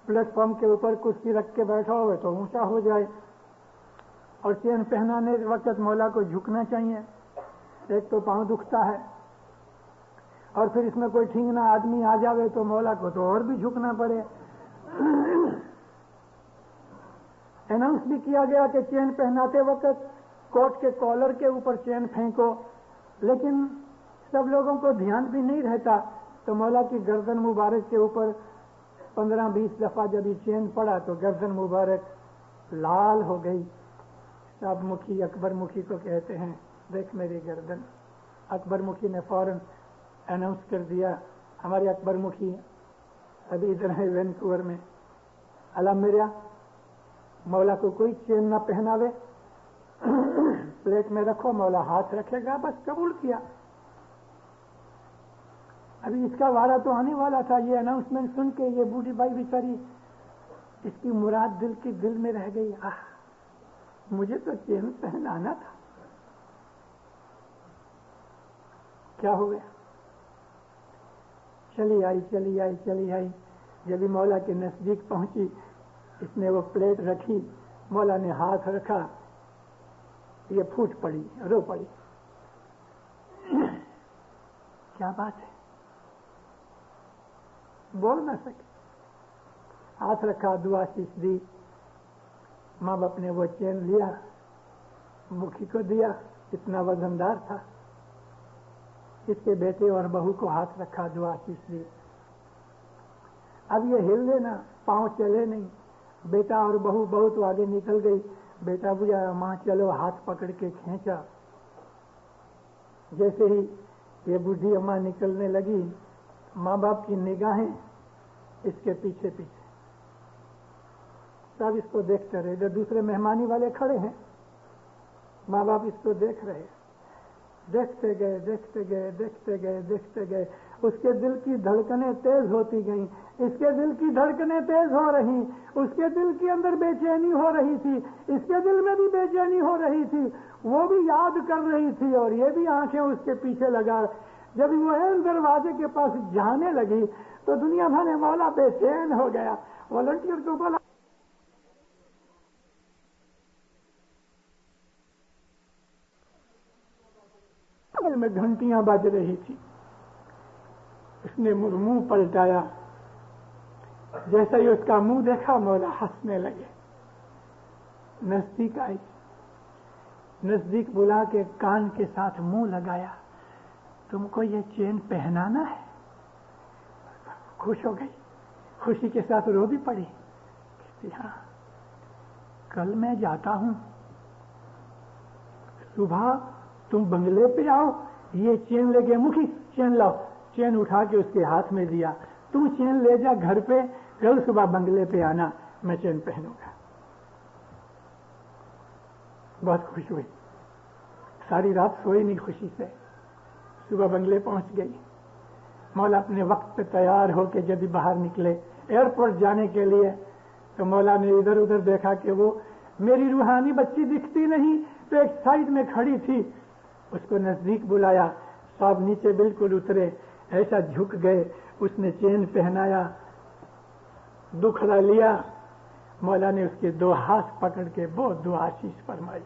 پلیٹ فارم کے اوپر کرسی رکھ کے بیٹھا ہوئے تو اونچا ہو جائے, اور چین پہنانے وقت مولا کو جھکنا چاہیے. ایک تو پاؤں دکھتا ہے, اور پھر اس میں کوئی ٹھینگنا آدمی آ جاوے تو مولا کو تو اور بھی جھکنا پڑے. اناؤنس بھی کیا گیا کہ چین پہناتے وقت کوٹ کے کالر کے اوپر چین پھینکو, لیکن سب لوگوں کو دھیان بھی نہیں رہتا, تو مولا کی گردن مبارک کے اوپر 15-20 دفعہ جب یہ چین پڑا تو گردن مبارک لال ہو گئی. صاحب مکھی اکبر مکھی کو کہتے ہیں, دیکھ میری گردن. اکبر مکھی نے فوراً اناؤنس کر دیا, ہمارے اکبر مکھی ابھی ادھر ہے وینکوور میں, اللہ میرا مولا کو کوئی چین نہ پہناوے, پلیٹ میں رکھو, مولا ہاتھ رکھے گا, بس قبول کیا. ابھی اس کا وعدہ تو آنے والا تھا. یہ اناؤنسمنٹ سن کے یہ بوڑھی بائی بیچاری, اس کی مراد دل میں رہ گئی, مجھے تو چین پہنانا تھا. کیا ہو گیا؟ چلی آئی. جب مولا کے نزدیک پہنچی, اس نے وہ پلیٹ رکھی, مولا نے ہاتھ رکھا, یہ پھوٹ پڑی, رو پڑی. کیا بات ہے, بول نہ سکے. ہاتھ رکھا, دعا شیش دی. ماں باپ نے وہ چین لیا, مکھی کو دیا, اتنا وزندار تھا. اس کے بیٹے اور بہو کو ہاتھ رکھا, دعا شیش دی. اب یہ ہل لینا, پاؤں چلے نہیں. بیٹا اور بہو بہت آگے نکل گئی. بیٹا بجھایا, ماں چلو, ہاتھ پکڑ کے کھینچا. جیسے ہی یہ بوڑھی اماں نکلنے لگی, ماں باپ کی نگاہیں اس کے پیچھے پیچھے. سب اس کو دیکھتے رہے. جو دوسرے مہمانی والے کھڑے ہیں, ماں باپ اس کو دیکھ رہے. دیکھتے گئے. اس کے دل کی دھڑکنیں تیز ہوتی گئیں. اس کے دل کی دھڑکنیں تیز ہو رہی. اس کے دل کے اندر بے چینی ہو رہی تھی. اس کے دل میں بھی بے چینی ہو رہی تھی. وہ بھی یاد کر رہی تھی, اور یہ بھی آنکھیں اس کے پیچھے لگا. جب وہ دروازے کے پاس جانے لگی تو دنیا بھر میں مولا بے چین ہو گیا. والنٹیئر کو بولا, میں گھنٹیاں بج رہی تھی. اس نے منہ پلٹایا. جیسا ہی اس کا منہ دیکھا, مولا ہنسنے لگے. نزدیک آئی, نزدیک بلا کے کان کے ساتھ منہ لگایا, تم کو یہ چین پہنانا ہے؟ خوش ہو گئی, خوشی کے ساتھ رو بھی پڑی. کہتی ہاں, کل میں جاتا ہوں, صبح تم بنگلے پہ آؤ, یہ چین لے کے, مکھی چین لاؤ. چین اٹھا کے اس کے ہاتھ میں دیا, تم چین لے جا گھر پہ, کل صبح بنگلے پہ آنا, میں چین پہنوں گا. بہت خوش ہوئی, ساری رات سوئی نہیں خوشی سے. صبح بنگلے پہنچ گئی. مولا اپنے وقت پہ تیار ہو کے جب باہر نکلے ایئرپورٹ جانے کے لیے, تو مولا نے ادھر ادھر دیکھا کہ وہ میری روحانی بچی دکھتی نہیں, تو ایک سائڈ میں کھڑی تھی. اس کو نزدیک بلایا, صاحب نیچے بالکل اترے, ایسا جھک گئے. اس نے چین پہنایا, دکھڑا لیا. مولا نے اس کے 2 ہاتھ پکڑ کے بہت دعا آشیش فرمائی.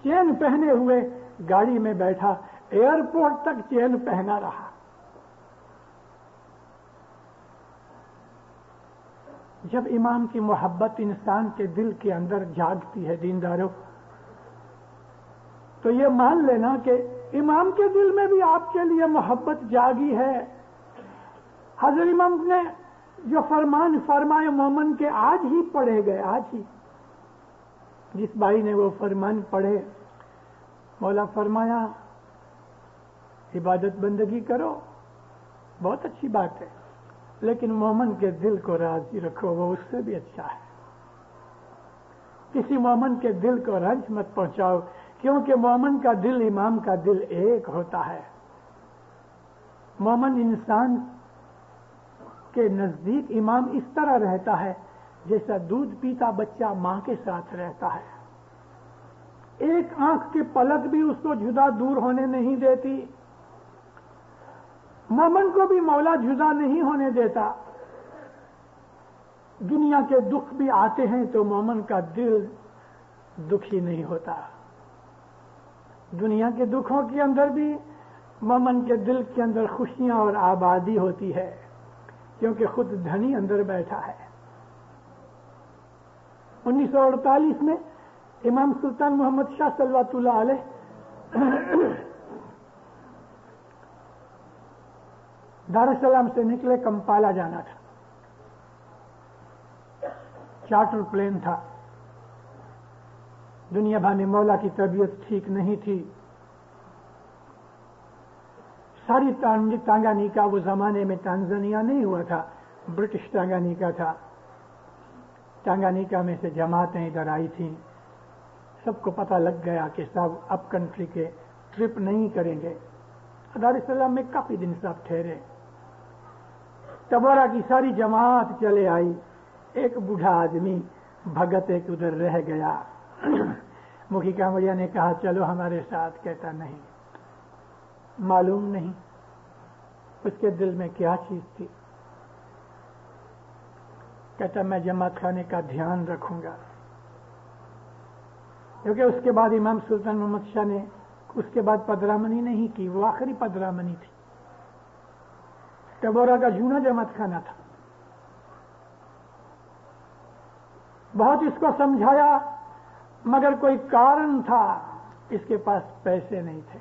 چین پہنے ہوئے گاڑی میں بیٹھا, ایئرپورٹ تک چین پہنا رہا. جب امام کی محبت انسان کے دل کے اندر جاگتی ہے دینداروں, تو یہ مان لینا کہ امام کے دل میں بھی آپ کے لیے محبت جاگی ہے. حضرت امام نے جو فرمان فرمائے مومن کے, آج ہی پڑھے گئے, آج ہی. جس بھائی نے وہ فرمان پڑھے, مولا فرمایا عبادت بندگی کرو, بہت اچھی بات ہے, لیکن مومن کے دل کو راضی رکھو, وہ اس سے بھی اچھا ہے. کسی مومن کے دل کو رنج مت پہنچاؤ, کیونکہ مومن کا دل امام کا دل ایک ہوتا ہے. مومن انسان کے نزدیک امام اس طرح رہتا ہے جیسا دودھ پیتا بچہ ماں کے ساتھ رہتا ہے، ایک آنکھ کی پلک بھی اس کو جدا دور ہونے نہیں دیتی، مومن کو بھی مولا جدا نہیں ہونے دیتا۔ دنیا کے دکھ بھی آتے ہیں تو مومن کا دل دکھی نہیں ہوتا، دنیا کے دکھوں کے اندر بھی مومن کے دل کے اندر خوشیاں اور آبادی ہوتی ہے، کیونکہ خود دھنی اندر بیٹھا ہے۔ 1948 میں امام سلطان محمد شاہ صلوات اللہ علیہ دار السلام سے نکلے، کمپالا جانا تھا، چارٹر پلین تھا۔ دنیا بھر میں مولا کی طبیعت ٹھیک نہیں تھی، ساری تانگانیکا، وہ زمانے میں تانزانیہ نہیں ہوا تھا، برٹش تانگانیکا تھا، تانگانیکا میں سے جماعتیں ادھر آئی تھیں، سب کو پتہ لگ گیا کہ صاحب اب کنٹری کے ٹرپ نہیں کریں گے۔ دار السلام میں کافی دن صاحب ٹھہرے، تبورا کی ساری جماعت چلے آئی، ایک بوڑھا آدمی بھگت ایک ادھر رہ گیا۔ مکھی کامڑیا نے کہا چلو ہمارے ساتھ، کہتا نہیں، معلوم نہیں اس کے دل میں کیا چیز تھی، کہتا میں جماعت خانے کا دھیان رکھوں گا، کیونکہ اس کے بعد امام سلطان محمد شاہ نے اس کے بعد پدرامنی نہیں کی، وہ آخری پدرامنی تھی، ٹبورا کا جونا جماعت خانہ تھا۔ بہت اس کو سمجھایا مگر کوئی کارن تھا، اس کے پاس پیسے نہیں تھے،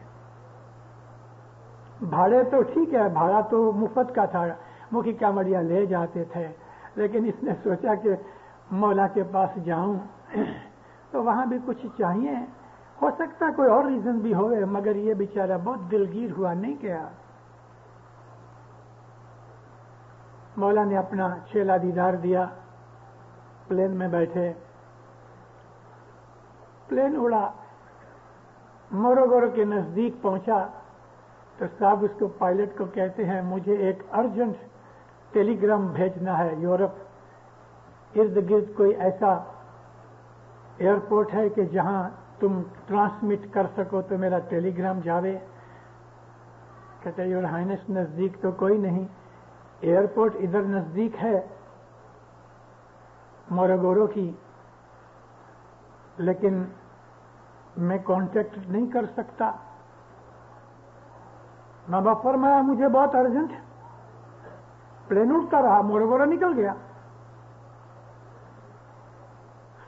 بھاڑے تو ٹھیک ہے، بھاڑا تو مفت کا تھا، مکھی کامڑیا لے جاتے تھے، لیکن اس نے سوچا کہ مولا کے پاس جاؤں تو وہاں بھی کچھ چاہیے، ہو سکتا کوئی اور ریزن بھی ہوئے، مگر یہ بیچارہ بہت دلگیر ہوا، نہیں گیا۔ مولا نے اپنا چیلا دیدار دیا، پلین میں بیٹھے، پلین اڑا، موروگورو کے نزدیک پہنچا تو صاحب اس کو پائلٹ کو کہتے ہیں مجھے ایک ارجنٹ ٹیلی گرام بھیجنا ہے یورپ، ارد گرد کوئی ایسا ایئرپورٹ ہے کہ جہاں تم ٹرانسمٹ کر سکو تو میرا ٹیلی گرام جاوے؟ کہتے یور ہائنس نزدیک تو کوئی نہیں، ایئرپورٹ ادھر نزدیک ہے موروگورو کی، لیکن میں کانٹیکٹ نہیں کر سکتا۔ ماں باپ فرمایا مجھے بہت ارجنٹ ہے، پلین اڑتا رہا، موروگورو نکل گیا۔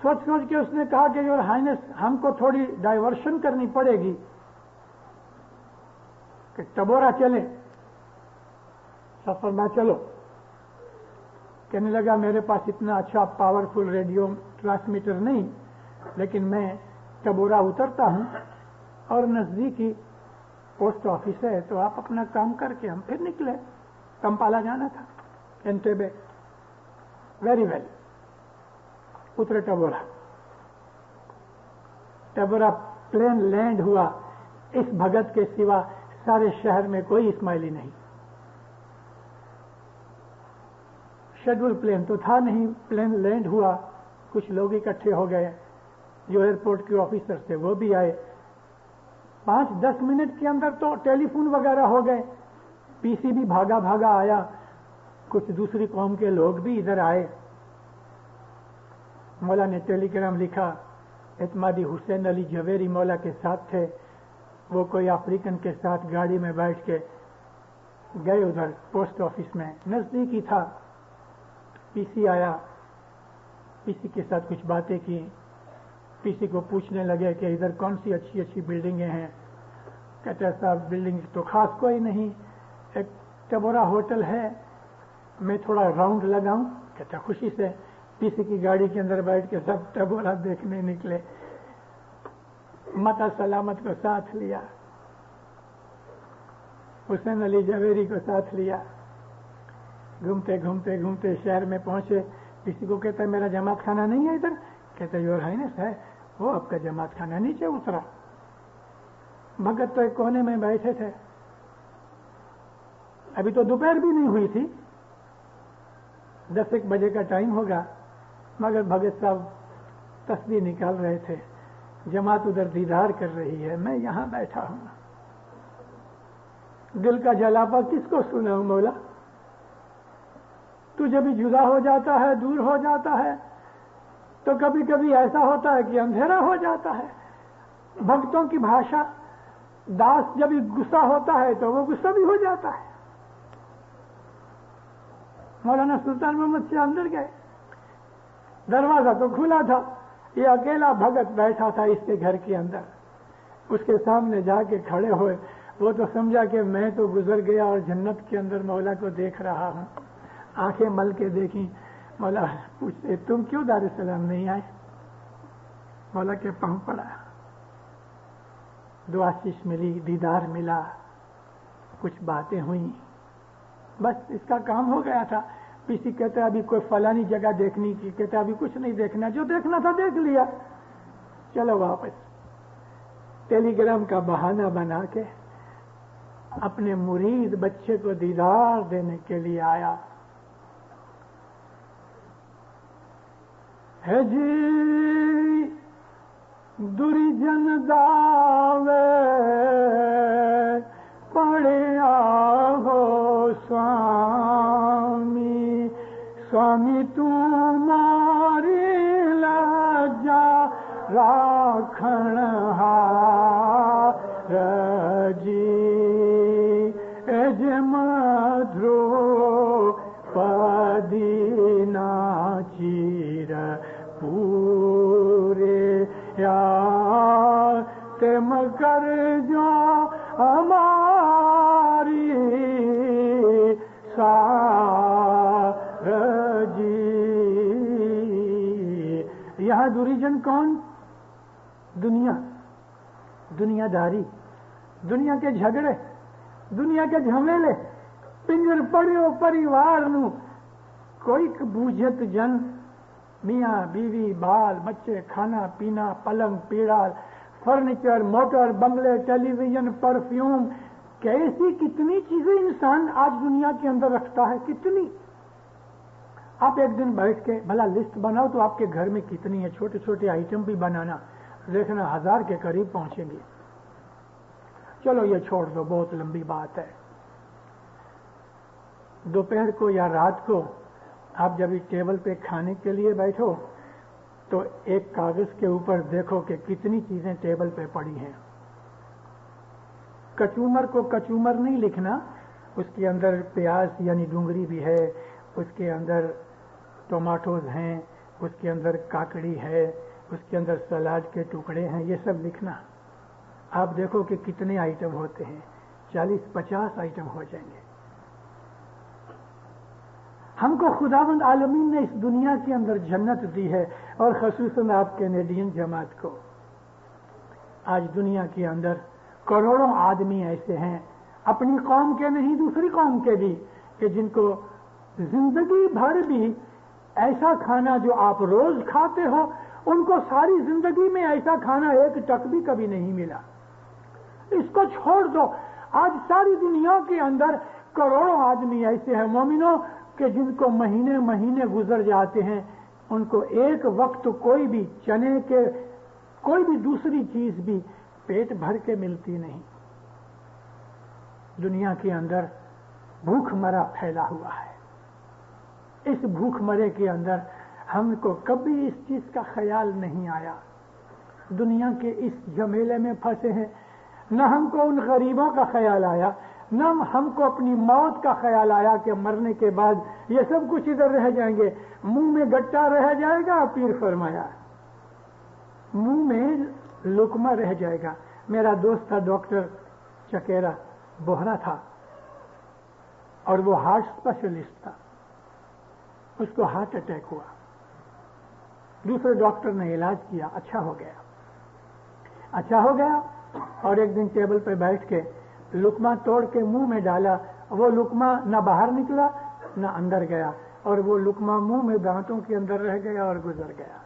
سوچ سوچ کے اس نے کہا کہ یور ہائنس ہم کو تھوڑی ڈائیورشن کرنی پڑے گی کہ ٹبورا چلے۔ سفر میں چلو، کہنے لگا میرے پاس اتنا اچھا پاورفل ریڈیو ٹرانسمیٹر نہیں، لیکن میں ٹبورا اترتا ہوں اور نزدیکی پوسٹ آفس ہے، تو آپ اپنا کام کر کے ہم پھر نکلے، کمپالا جانا تھا، انٹیبے۔ ویری ویل، اترے ٹبورا، ٹبورا پلین لینڈ ہوا، اس بھگت کے سوا سارے شہر میں کوئی اسماعیلی نہیں، شیڈول پلین تو تھا نہیں، پلین لینڈ ہوا، کچھ لوگ اکٹھے ہو گئے، جو ایئرپورٹ کے آفیسر تھے وہ بھی آئے، 5-10 منٹ کے اندر تو ٹیلی فون وغیرہ ہو گئے، پی سی بھی بھاگا بھاگا آیا، کچھ دوسری قوم کے لوگ بھی ادھر آئے۔ مولا نے ٹیلی گرام لکھا، اعتمادی حسین علی جویری مولا کے ساتھ تھے، وہ کوئی افریقن کے ساتھ گاڑی میں بیٹھ کے گئے ادھر پوسٹ آفس میں، نزدیک ہی تھا، پی سی آیا، پی سی کے ساتھ کچھ باتیں کی، پی سی کو پوچھنے لگے کہ ادھر کون سی اچھی اچھی بلڈنگیں ہیں؟ کہتا صاحب بلڈنگ تو خاص کوئی نہیں، ایک ٹبورا ہوٹل ہے، میں تھوڑا راؤنڈ لگاؤں؟ کہتا خوشی سے۔ پی سی کی گاڑی کے اندر بیٹھ کے سب ٹبورا دیکھنے نکلے، متا سلامت کو ساتھ لیا، حسین علی جویری کو ساتھ لیا، گھومتے گھومتے گھومتے شہر میں پہنچے۔ کسی کو کہتا ہے میرا جماعت خانہ نہیں ہے ادھر؟ کہتا یور ہائنس ہے، وہ آپ کا جماعت خانہ نیچے اترا، بھگت تو ایک کونے میں بیٹھے تھے، ابھی تو دوپہر بھی نہیں ہوئی تھی، 10-1 بجے کا ٹائم ہوگا، مگر بھگت صاحب تسبیح نکال رہے تھے، جماعت ادھر دیدار کر رہی ہے، میں یہاں بیٹھا ہوں، دل کا جلاپا کس کو سناؤں مولا؟ تو جب جدا ہو جاتا ہے، دور ہو جاتا ہے، تو کبھی کبھی ایسا ہوتا ہے کہ اندھیرا ہو جاتا ہے۔ بھکتوں کی بھاشا، داس جب غصہ ہوتا ہے تو وہ غصہ بھی ہو جاتا ہے۔ مولانا سلطان محمد سے اندر گئے، دروازہ تو کھلا تھا، یہ اکیلا بھگت بیٹھا تھا اس کے گھر کے اندر۔ اس کے سامنے جا کے کھڑے ہوئے، وہ تو سمجھا کہ میں تو گزر گیا اور جنت کے اندر مولا کو دیکھ رہا ہوں۔ آنکھیں مل کے دیکھی، مولا پوچھتے تم کیوں دارالسلام نہیں آئے؟ مولا کے پاؤں پڑا، دعا آشیش ملی، دیدار ملا، کچھ باتیں ہوئیں، بس اس کا کام ہو گیا تھا۔ کسی کہتے ابھی کوئی فلانی جگہ دیکھنی کی، کہتے ابھی کچھ نہیں دیکھنا، جو دیکھنا تھا دیکھ لیا، چلو واپس۔ ٹیلی گرام کا بہانہ بنا کے اپنے مرید بچے کو دیدار دینے کے لیے آیا۔ ہے جی دریجن داوے پڑیا ہو سوامی، سوامی تمہاری لجا راکھن ہار جی، اج مدھرو پدی ناچیر پورے یا تم کر جو ہماری سار جی۔ یہاں دوریجن کون؟ دنیا، دنیا داری، دنیا کے جھگڑے، دنیا کے جھمیلے، پنجر پڑیو پریوار نو کوئی بوجھت جن، میاں بیوی بال بچے، کھانا پینا، پلنگ پیڑال، فرنیچر، موٹر، بنگلے، ٹیلی ویژن، پرفیوم، کیسی کتنی چیزیں انسان آج دنیا کے اندر رکھتا ہے، کتنی۔ آپ ایک دن بیٹھ کے بھلا لسٹ بناؤ تو آپ کے گھر میں کتنی ہے، چھوٹے چھوٹے آئٹم بھی بنانا، دیکھنا 1000 کے قریب پہنچیں گے۔ چلو یہ چھوڑ دو، بہت لمبی بات ہے۔ دوپہر کو یا رات کو آپ جب ٹیبل پہ کھانے کے لیے بیٹھو تو ایک کاغذ کے اوپر دیکھو کہ کتنی چیزیں ٹیبل پہ پڑی ہیں۔ کچومر کو کچومر نہیں لکھنا، اس کے اندر پیاز یعنی ڈونگری بھی ہے، اس کے اندر ٹومیٹوز ہیں، اس کے اندر کاکڑی ہے، اس کے اندر سلاد کے ٹکڑے ہیں، یہ سب لکھنا۔ آپ دیکھو کہ کتنے آئٹم ہوتے ہیں، 40-50 آئٹم ہو جائیں گے۔ ہم کو خداوند عالمین نے اس دنیا کے اندر جنت دی ہے، اور خصوصاً آپ کینیڈین جماعت کو۔ آج دنیا کے اندر کروڑوں آدمی ایسے ہیں، اپنی قوم کے نہیں دوسری قوم کے بھی، کہ جن کو زندگی بھر بھی ایسا کھانا جو آپ روز کھاتے ہو، ان کو ساری زندگی میں ایسا کھانا ایک ٹک بھی کبھی نہیں ملا۔ اس کو چھوڑ دو، آج ساری دنیا کے اندر کروڑوں آدمی ایسے ہیں مومنوں کہ جن کو مہینے مہینے گزر جاتے ہیں، ان کو ایک وقت کوئی بھی چنے کے کوئی بھی دوسری چیز بھی پیٹ بھر کے ملتی نہیں۔ دنیا کے اندر بھوک مرا پھیلا ہوا ہے۔ اس بھوک مرے کے اندر ہم کو کبھی اس چیز کا خیال نہیں آیا، دنیا کے اس جھمیلے میں پھنسے ہیں، نہ ہم کو ان غریبوں کا خیال آیا، نہ ہم کو اپنی موت کا خیال آیا کہ مرنے کے بعد یہ سب کچھ ادھر رہ جائیں گے، منہ میں گٹا رہ جائے گا۔ پیر فرمایا منہ میں لقمہ رہ جائے گا۔ میرا دوست تھا ڈاکٹر چکیرا، بوہرا تھا، اور وہ ہارٹ اسپیشلسٹ تھا، اس کو ہارٹ اٹیک ہوا، دوسرے ڈاکٹر نے علاج کیا، اچھا ہو گیا، اور ایک دن ٹیبل پہ بیٹھ کے لقمہ توڑ کے منہ میں ڈالا، وہ لقمہ نہ باہر نکلا نہ اندر گیا، اور وہ لقمہ منہ میں دانتوں کے اندر رہ گیا اور گزر گیا۔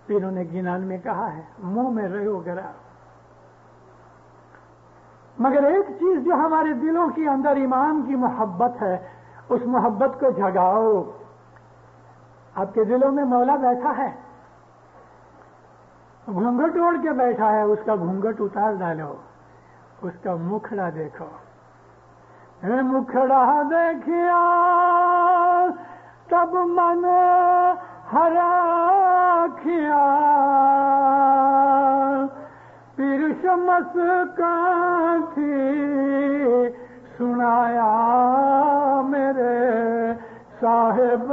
پیروں نے گنان میں کہا ہے منہ میں رہو گرا۔ مگر ایک چیز جو ہمارے دلوں کے اندر ایمان کی محبت ہے، اس محبت کو جگاؤ، آپ کے دلوں میں مولا بیٹھا ہے، گھونگھٹ اوڑھ کے بیٹھا ہے، اس کا گھونگھٹ اتار ڈالو، اس کا مکھڑا دیکھو. مکھڑا دیکھیا تب من ہرا کھیا، پھر شمس کا تھی سنایا میرے صاحب،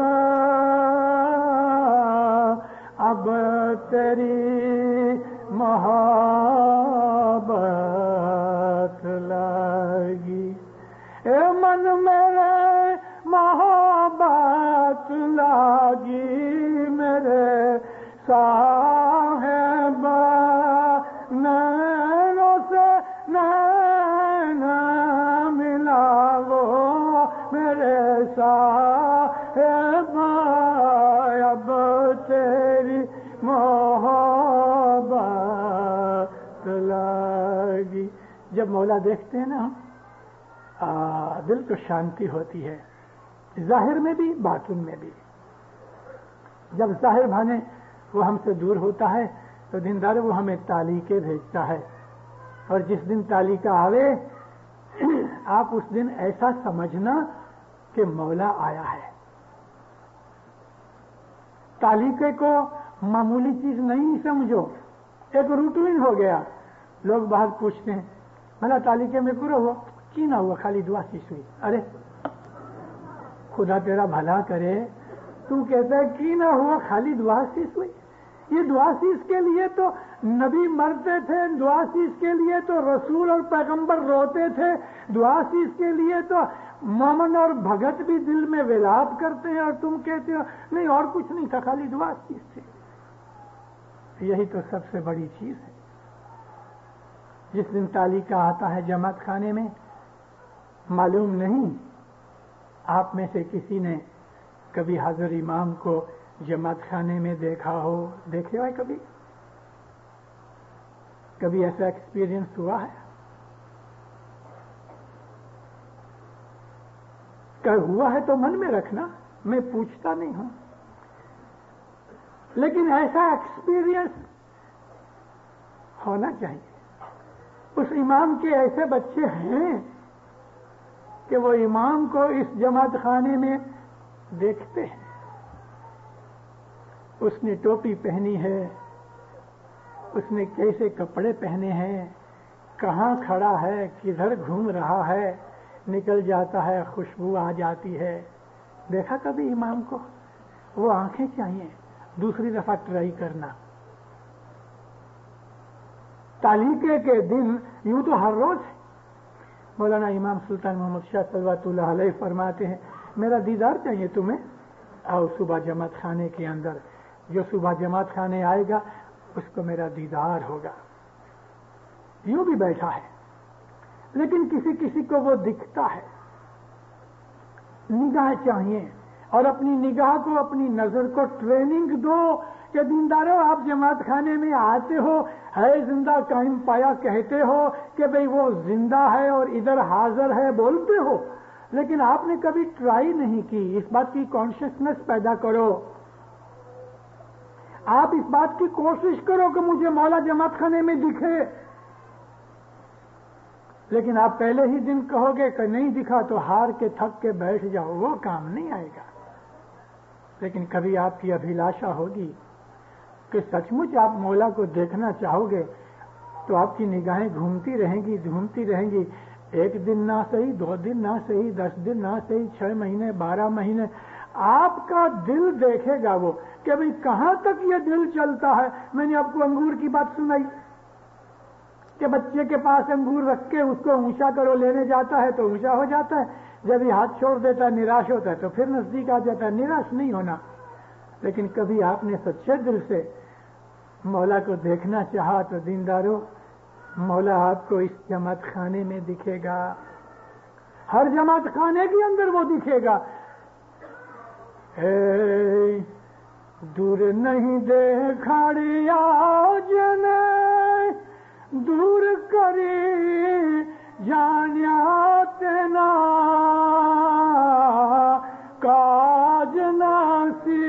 اب تیری محبت لگی، اے من میرے محبت لگی میرے صاحب، نینوں سے نین ملاو میرے صاحب، اب تیری محبت لگی. جب مولا دیکھتے ہیں نا دل کو شانتی ہوتی ہے، ظاہر میں بھی باطن میں بھی. جب ظاہر بھانے وہ ہم سے دور ہوتا ہے تو دیندار وہ ہمیں تعلیقیں بھیجتا ہے، اور جس دن تعلیقہ آوے آپ اس دن ایسا سمجھنا کہ مولا آیا ہے. تعلیقے کو معمولی چیز نہیں سمجھو، ایک روٹین ہو گیا. لوگ باہر پوچھتے ہیں بھلا تعلیقے میں پورا ہوا کی نہ ہوا، خالی دعا سیس ہوئی. ارے خدا تیرا بھلا کرے، تو کہتا ہے کی نہ ہوا خالی دعا سیس ہوئی. یہ دعا سیس کے لیے تو نبی مرتے تھے، دعا سیس کے لیے تو رسول اور پیغمبر روتے تھے، دعا سیس کے لیے تو مومن اور بھگت بھی دل میں ولاد کرتے ہیں، اور تم کہتے ہو نہیں اور کچھ نہیں تھا، خالی دعا سیس تھی. یہی تو سب سے بڑی چیز ہے. جس دن تعلیقہ آتا ہے جماعت خانے میں، معلوم نہیں آپ میں سے کسی نے کبھی حاضر امام کو جماعت خانے میں دیکھا ہو، دیکھے ہوئے کبھی ایسا ایکسپیرینس ہوا ہے؟ کہ ہوا ہے تو من میں رکھنا، میں پوچھتا نہیں ہوں، لیکن ایسا ایکسپیرینس ہونا چاہیے. اس امام کے ایسے بچے ہیں کہ وہ امام کو اس جماعت خانے میں دیکھتے ہیں. اس نے ٹوپی پہنی ہے، اس نے کیسے کپڑے پہنے ہیں، کہاں کھڑا ہے، کدھر گھوم رہا ہے، نکل جاتا ہے، خوشبو آ جاتی ہے. دیکھا کبھی امام کو؟ وہ آنکھیں چاہیے، دوسری دفعہ ٹرائی کرنا. تعلیقے کے دن یوں تو ہر روز مولانا امام سلطان محمد شاہ صلوات اللہ علیہ فرماتے ہیں میرا دیدار چاہیے تمہیں، آؤ صبح جماعت خانے کے اندر. جو صبح جماعت خانے آئے گا اس کو میرا دیدار ہوگا. یوں بھی بیٹھا ہے، لیکن کسی کسی کو وہ دکھتا ہے. نگاہ چاہیے، اور اپنی نگاہ کو، اپنی نظر کو ٹریننگ دو کہ دیندارو آپ جماعت خانے میں آتے ہو، ہے زندہ قائم پایا کہتے ہو کہ بھئی وہ زندہ ہے اور ادھر حاضر ہے بولتے ہو، لیکن آپ نے کبھی ٹرائی نہیں کی. اس بات کی کانشیسنس پیدا کرو. آپ اس بات کی کوشش کرو کہ مجھے مولا جماعت خانے میں دکھے. لیکن آپ پہلے ہی دن کہو گے کہ نہیں دکھا تو ہار کے تھک کے بیٹھ جاؤ، وہ کام نہیں آئے گا. لیکن کبھی آپ کی ابھیلاشا ہوگی کہ سچ مچ آپ مولا کو دیکھنا چاہو گے تو آپ کی نگاہیں گھومتی رہیں گی. ایک دن نہ صحیح، 2 دن نہ صحیح، 10 دن نہ صحیح، 6 مہینے، 12 مہینے، آپ کا دل دیکھے گا وہ کہ بھئی کہاں تک یہ دل چلتا ہے. میں نے آپ کو انگور کی بات سنائی کہ بچے کے پاس انگور رکھ کے اس کو اونچا کرو، لینے جاتا ہے تو اونچا ہو جاتا ہے، جب یہ ہاتھ چھوڑ دیتا ہے نراش ہوتا ہے تو پھر نزدیک آ جاتا ہے. نراش نہیں ہونا. لیکن کبھی آپ نے سچے دل سے مولا کو دیکھنا چاہا تو دیندارو مولا آپ کو اس جماعت خانے میں دکھے گا، ہر جماعت خانے کے اندر وہ دکھے گا. اے دور نہیں دیکھاڑیا جنے دور کری جانیا تینا کاج ناسی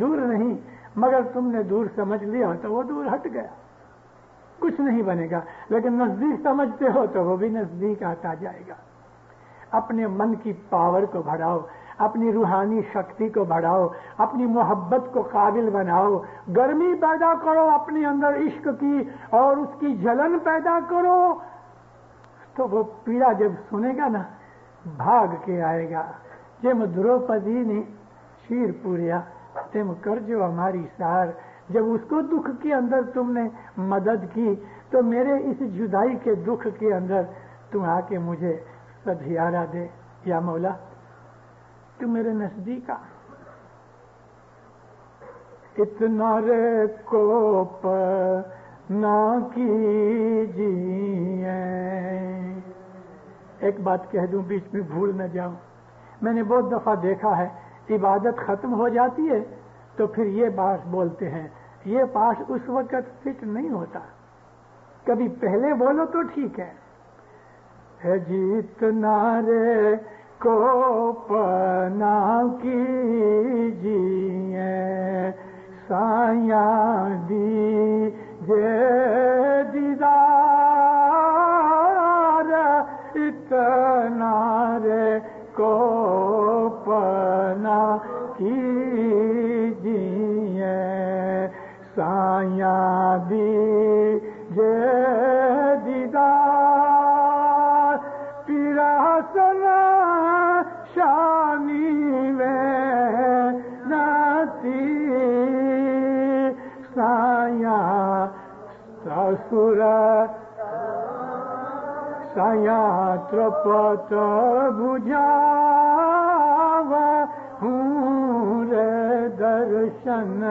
دور نہیں، مگر تم نے دور سمجھ لیا تو وہ دور ہٹ گیا، کچھ نہیں بنے گا. لیکن نزدیک سمجھتے ہو تو وہ بھی نزدیک آتا جائے گا. اپنے من کی پاور کو بڑھاؤ، اپنی روحانی شکتی کو بڑھاؤ، اپنی محبت کو قابل بناؤ، گرمی پیدا کرو اپنے اندر عشق کی اور اس کی جلن پیدا کرو. تو وہ پیڑا جب سنے گا نا بھاگ کے آئے گا. جم دروپدی نے شیر پوریا تم کر جو ہماری سار. جب اس کو دکھ کے اندر تم نے مدد کی تو میرے اس جدائی کے دکھ کے اندر تم آ کے مجھے سدھیارا دے. یا مولا تو میرے نزدیک آ. اتنا رے کوپ نہ کیجیے. ایک بات کہہ دوں بیچ میں بھول نہ جاؤں. میں نے بہت دفعہ دیکھا ہے عبادت ختم ہو جاتی ہے تو پھر یہ بات بولتے ہیں. یہ پاس اس وقت فٹ نہیں ہوتا، کبھی پہلے بولو تو ٹھیک ہے. جیتنا رے کو پنا کیجیے سایاں دیجیے دیدار. اتنا رے کو پنا کیجیے سایاں دیجیے دیدار. پیراسن شانی میں نتی سایاں سسر سایاں ترپت بجھا ہوں رے درشن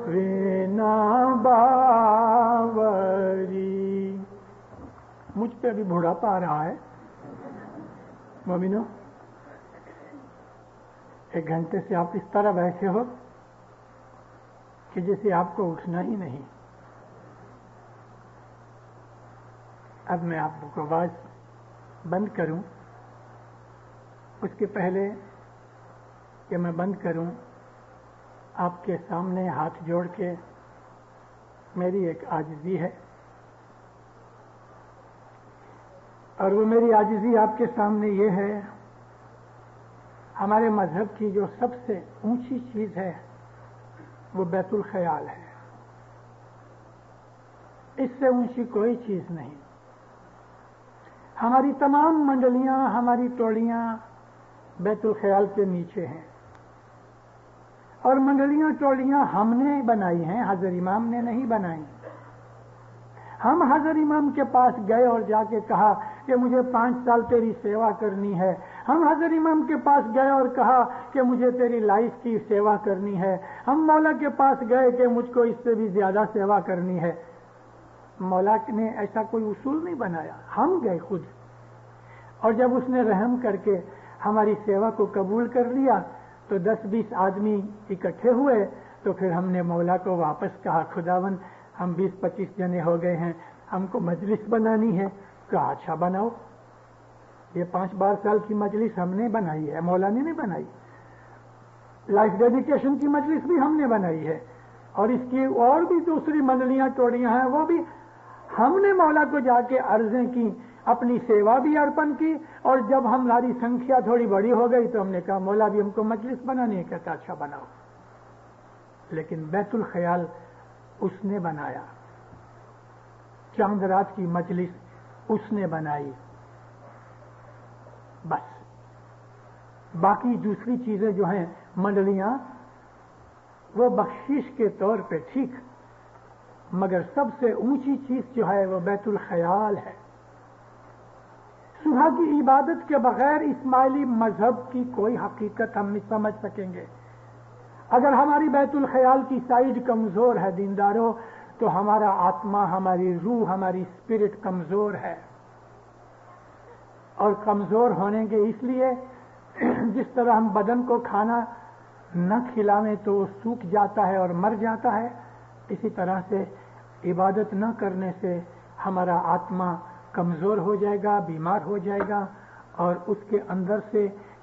وینا باوری. مجھ پہ بھی بڑھاپا آ رہا ہے مومنو. ایک گھنٹے سے آپ اس طرح بیٹھے ہو کہ جیسے آپ کو اٹھنا ہی نہیں. اب میں آپ کو آواز بند کروں، اس کے پہلے کہ میں بند کروں آپ کے سامنے ہاتھ جوڑ کے میری ایک عاجزی ہے، اور وہ میری عاجزی آپ کے سامنے یہ ہے. ہمارے مذہب کی جو سب سے اونچی چیز ہے وہ بیت الخیال ہے. اس سے اونچی کوئی چیز نہیں. ہماری تمام منڈلیاں، ہماری ٹولیاں بیت الخیال کے نیچے ہیں، اور منڈلیاں ٹولیاں ہم نے بنائی ہیں، حضرت امام نے نہیں بنائی. ہم حضرت امام کے پاس گئے اور جا کے کہا کہ مجھے 5 سال تیری سیوا کرنی ہے. ہم حضرت امام کے پاس گئے اور کہا کہ مجھے تیری لائف کی سیوا کرنی ہے. ہم مولا کے پاس گئے کہ مجھ کو اس سے بھی زیادہ سیوا کرنی ہے. مولا نے ایسا کوئی اصول نہیں بنایا، ہم گئے خود. اور جب اس نے رحم کر کے ہماری سیوا کو قبول کر لیا تو 10-20 آدمی اکٹھے ہوئے. تو پھر ہم نے مولا کو واپس کہا خداوند ہم 20-25 جنے ہو گئے ہیں، ہم کو مجلس بنانی ہے. کہا اچھا بناؤ. یہ 5 سال کی مجلس ہم نے بنائی ہے، مولا نے نہیں بنائی. لائف ڈیڈیکیشن کی مجلس بھی ہم نے بنائی ہے، اور اس کی اور بھی دوسری منڈلیاں ٹوڑیاں ہیں وہ بھی ہم نے مولا کو جا کے عرضیں کی، اپنی سیوا بھی ارپن کی. اور جب ہماری سنکھیا تھوڑی بڑی ہو گئی تو ہم نے کہا مولا بھی ہم کو مجلس بنانی ہے. کہتا اچھا بناؤ. لیکن بیت الخیال اس نے بنایا، چاند رات کی مجلس اس نے بنائی. بس باقی دوسری چیزیں جو ہیں منڈلیاں وہ بخشش کے طور پہ ٹھیک، مگر سب سے اونچی چیز جو ہے وہ بیت الخیال ہے. صبح کی عبادت کے بغیر اسماعیلی مذہب کی کوئی حقیقت ہم نہیں سمجھ سکیں گے. اگر ہماری بیت الخیال کی سائیڈ کمزور ہے دینداروں تو ہمارا آتما، ہماری روح، ہماری اسپرٹ کمزور ہے. اور کمزور ہونے کے اس لیے جس طرح ہم بدن کو کھانا نہ کھلاویں تو وہ سوکھ جاتا ہے اور مر جاتا ہے، اسی طرح سے عبادت نہ کرنے سے ہمارا آتما کمزور ہو جائے گا، بیمار ہو جائے گا، اور اس کے اندر سے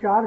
4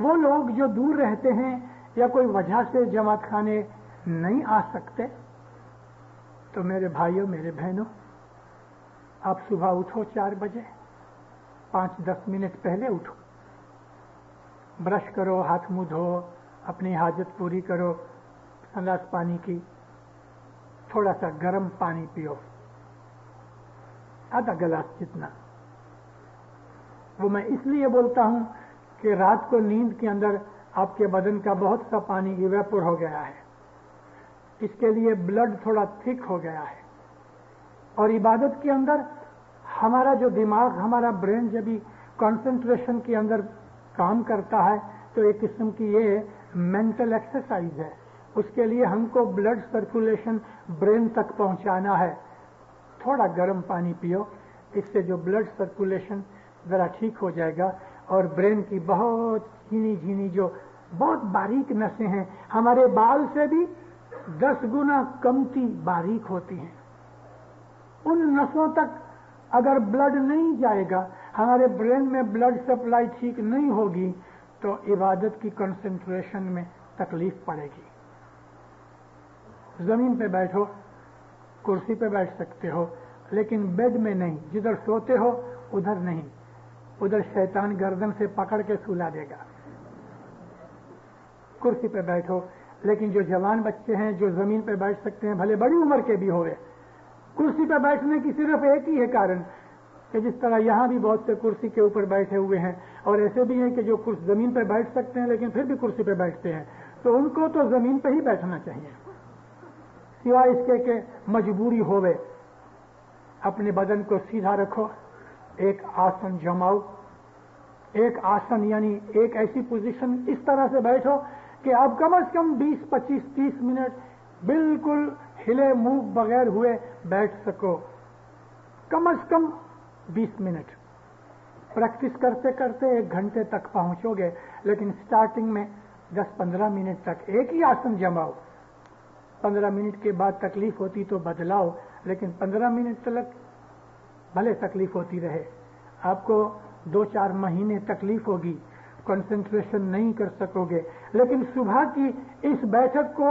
وہ لوگ جو دور رہتے ہیں یا کوئی وجہ سے جماعت خانے نہیں آ سکتے، تو میرے بھائیوں میرے بہنوں، آپ صبح اٹھو 4 بجے، 5-10 منٹ پہلے اٹھو، برش کرو، ہاتھ منہ دھو، اپنی حاجت پوری کرو، گلاس پانی کی، تھوڑا سا گرم پانی پیو، آدھا گلاس جتنا۔ وہ میں اس لیے بولتا ہوں کہ رات کو نیند کے اندر آپ کے بدن کا بہت سا پانی ایویپور ہو گیا ہے، اس کے لیے بلڈ تھوڑا تھک ہو گیا ہے، اور عبادت کے اندر ہمارا جو دماغ، ہمارا برین جب بھی کنسنٹریشن کے اندر کام کرتا ہے تو ایک قسم کی یہ مینٹل ایکسرسائز ہے، اس کے لیے ہم کو بلڈ سرکولیشن برین تک پہنچانا ہے۔ تھوڑا گرم پانی پیو، اس سے جو بلڈ سرکولیشن ذرا ٹھیک ہو جائے گا، اور برین کی بہت جھینی جھینی جو بہت باریک نسیں ہیں، ہمارے بال سے بھی 10 گنا کمتی باریک ہوتی ہیں، ان نسوں تک اگر بلڈ نہیں جائے گا، ہمارے برین میں بلڈ سپلائی ٹھیک نہیں ہوگی، تو عبادت کی کنسنٹریشن میں تکلیف پڑے گی۔ زمین پہ بیٹھو، کرسی پہ بیٹھ سکتے ہو، لیکن بیڈ میں نہیں، جدھر سوتے ہو ادھر نہیں، ادھر شیطان گردن سے پکڑ کے سلا دے گا۔ کرسی پہ بیٹھو، لیکن جو جوان بچے ہیں جو زمین پہ بیٹھ سکتے ہیں، بھلے بڑی عمر کے بھی ہوئے، کرسی پہ بیٹھنے کی صرف ایک ہی ہے کارن کہ جس طرح یہاں بھی بہت سے کرسی کے اوپر بیٹھے ہوئے ہیں، اور ایسے بھی ہیں کہ جو زمین پہ بیٹھ سکتے ہیں لیکن پھر بھی کرسی پہ بیٹھتے ہیں، تو ان کو تو زمین پہ ہی بیٹھنا چاہیے، سوائے اس کے کہ مجبوری ہوئے۔ اپنے بدن کو سیدھا رکھو، ایک آسن جماؤ، ایک آسن یعنی ایک ایسی پوزیشن اس طرح سے بیٹھو کہ آپ کم از کم 20-25-30 منٹ بالکل ہلے منہ بغیر ہوئے بیٹھ سکو، کم از کم 20 منٹ۔ پریکٹس کرتے کرتے 1 گھنٹے تک پہنچو گے، لیکن سٹارٹنگ میں 10-15 منٹ تک ایک ہی آسن جماؤ، 15 منٹ کے بعد تکلیف ہوتی تو بدلاؤ، لیکن 15 منٹ تک بھلے تکلیف ہوتی رہے۔ آپ کو 2-4 مہینے تکلیف ہوگی، کنسنٹریشن نہیں کر سکو گے، لیکن صبح کی اس بیٹھک کو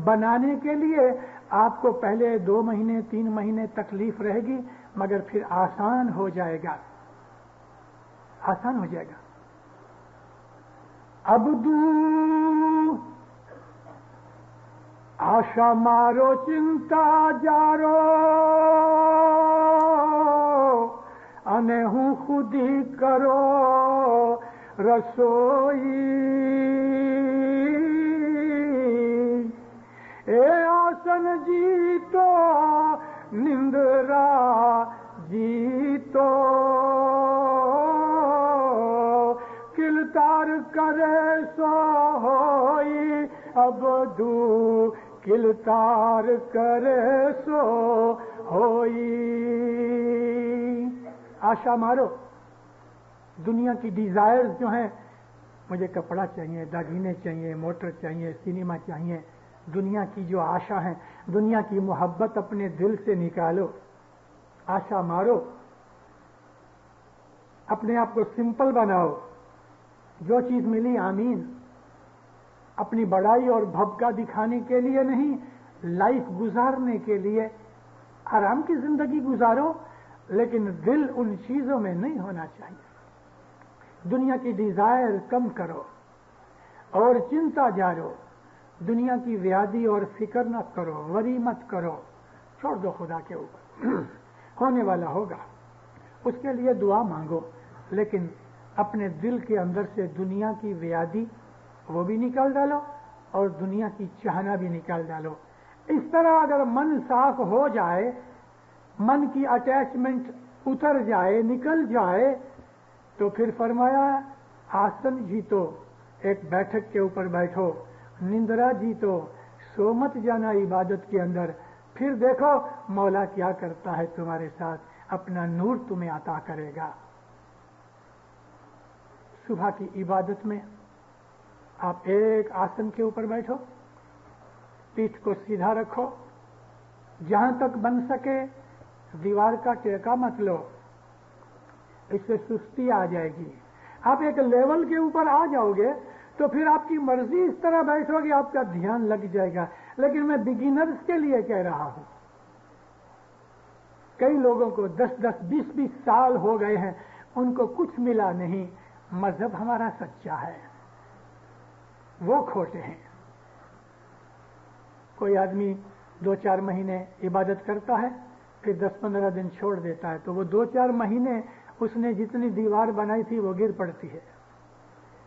بنانے کے لیے آپ کو پہلے 2 مہینے 3 مہینے تکلیف رہے گی، مگر پھر آسان ہو جائے گا، آسان ہو جائے گا۔ ابدو آشا مارو چنتا جارو، انہوں خودی کرو رسوئی، اے آسن جیتو نندرا جیتو، کلتار کرے سو ہوئی، ابدو کلتار کرے سو ہوئی۔ آشا مارو، دنیا کی ڈیزائرز جو ہیں، مجھے کپڑا چاہیے، داگینے چاہیے، موٹر چاہیے، سینما چاہیے، دنیا کی جو آشا ہیں، دنیا کی محبت اپنے دل سے نکالو، آشا مارو، اپنے آپ کو سمپل بناؤ، جو چیز ملی آمین، اپنی بڑائی اور بھبکا دکھانے کے لیے نہیں، لائف گزارنے کے لیے آرام کی زندگی گزارو، لیکن دل ان چیزوں میں نہیں ہونا چاہیے۔ دنیا کی ڈیزائر کم کرو اور چنتا جارو، دنیا کی ویادی اور فکر نہ کرو، وری مت کرو، چھوڑ دو خدا کے اوپر، ہونے والا ہوگا، اس کے لیے دعا مانگو، لیکن اپنے دل کے اندر سے دنیا کی ویادی وہ بھی نکال ڈالو اور دنیا کی چاہنا بھی نکال ڈالو۔ اس طرح اگر من صاف ہو جائے، من کی اٹیچمنٹ اتر جائے، نکل جائے، تو پھر فرمایا آسن جیتو، ایک بیٹھک کے اوپر بیٹھو، نندرا جیتو، سو مت جانا عبادت کے اندر، پھر دیکھو مولا کیا کرتا ہے تمہارے ساتھ، اپنا نور تمہیں عطا کرے گا۔ صبح کی عبادت میں آپ ایک آسن کے اوپر بیٹھو، پیٹھ کو سیدھا رکھو، جہاں تک بن سکے دیوار کا ٹیکا مت لو، اس سے سستی آ جائے گی۔ آپ ایک لیول کے اوپر آ جاؤ گے تو پھر آپ کی مرضی اس طرح بیٹھو گے، آپ کا دھیان لگ جائے گا. لیکن میں بگنرز کے لیے کہہ رہا ہوں، کئی لوگوں کو 10-20 سال ہو گئے ہیں، ان کو کچھ ملا نہیں. مذہب ہمارا سچا ہے، وہ کھوٹے ہیں. کوئی آدمی 2-4 مہینے عبادت کرتا ہے، پھر 10-15 دن چھوڑ دیتا ہے، تو وہ 2-4 مہینے اس نے جتنی دیوار بنائی تھی وہ گر پڑتی ہے.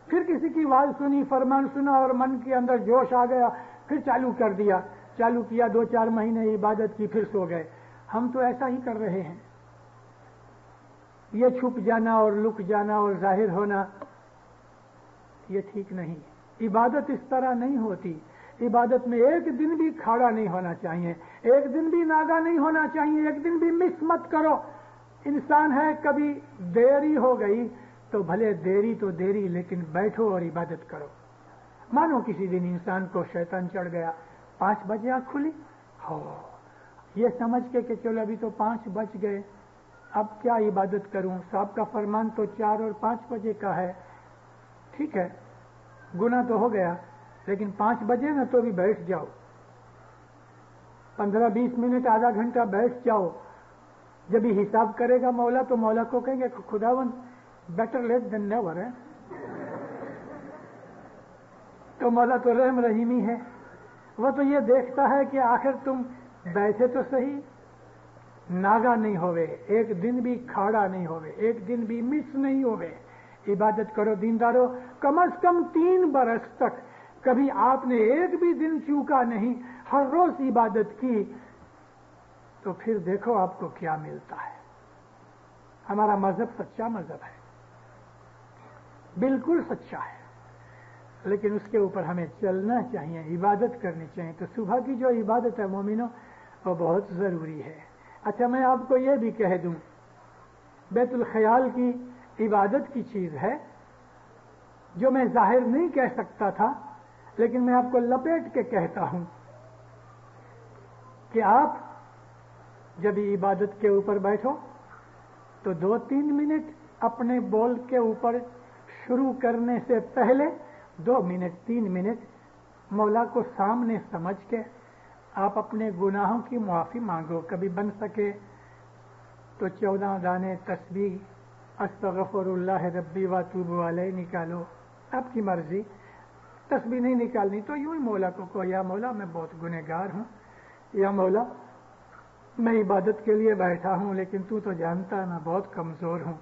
پھر کسی کی آواز سنی، فرمان سنا اور من کے اندر جوش آ گیا، پھر چالو کیا 2-4 مہینے عبادت کی، پھر سو گئے. ہم تو ایسا ہی کر رہے ہیں. یہ چھپ جانا اور لک جانا اور ظاہر ہونا یہ ٹھیک نہیں. عبادت اس طرح نہیں ہوتی. عبادت میں ایک دن بھی کھڑا نہیں ہونا چاہیے، ایک دن بھی ناگا نہیں ہونا چاہیے، ایک دن بھی مس مت کرو. انسان ہے، کبھی دیری ہو گئی تو بھلے دیری تو دیری، لیکن بیٹھو اور عبادت کرو. مانو کسی دن انسان کو شیطان چڑھ گیا، 5 بجے آنکھ کھلی، یہ سمجھ کے کہ چلو ابھی تو 5 بج گئے، اب کیا عبادت کروں، صاحب کا فرمان تو 4 اور 5 بجے کا ہے. ٹھیک ہے، گناہ تو ہو گیا، لیکن 5 بجے نا تو بھی بیٹھ جاؤ، 15-20 منٹ آدھا گھنٹہ بیٹھ جاؤ. جب ہی حساب کرے گا مولا تو مولا کو کہیں گے خداوند بیٹر لیٹ دین نیور ہے. تو مولا تو رحم رحیمی ہے، وہ تو یہ دیکھتا ہے کہ آخر تم بیٹھے تو صحیح، ناگا نہیں ہوئے، ایک دن بھی کھاڑا نہیں ہوئے، ایک دن بھی مس نہیں ہوئے. عبادت کرو دیندارو، کم از کم 3 برس تک کبھی آپ نے ایک بھی دن چوکا نہیں، ہر روز عبادت کی، تو پھر دیکھو آپ کو کیا ملتا ہے. ہمارا مذہب سچا مذہب ہے، بالکل سچا ہے، لیکن اس کے اوپر ہمیں چلنا چاہیے، عبادت کرنی چاہیے. تو صبح کی جو عبادت ہے مومنوں، وہ بہت ضروری ہے. اچھا، میں آپ کو یہ بھی کہہ دوں، بیت الخیال کی عبادت کی چیز ہے جو میں ظاہر نہیں کہہ سکتا تھا، لیکن میں آپ کو لپیٹ کے کہتا ہوں کہ آپ جب عبادت کے اوپر بیٹھو تو 2-3 منٹ اپنے بول کے اوپر شروع کرنے سے پہلے 2 منٹ 3 منٹ مولا کو سامنے سمجھ کے آپ اپنے گناہوں کی معافی مانگو. کبھی بن سکے تو 14 دانے تسبیح استغفر اللہ ربی واتوب علیہ نکالو، آپ کی مرضی. تسبیح نہیں نکالنی تو یوں ہی مولا کو کہو، یا مولا میں بہت گنہگار ہوں، یا مولا میں عبادت کے لیے بیٹھا ہوں لیکن تو جانتا ہے میں بہت کمزور ہوں،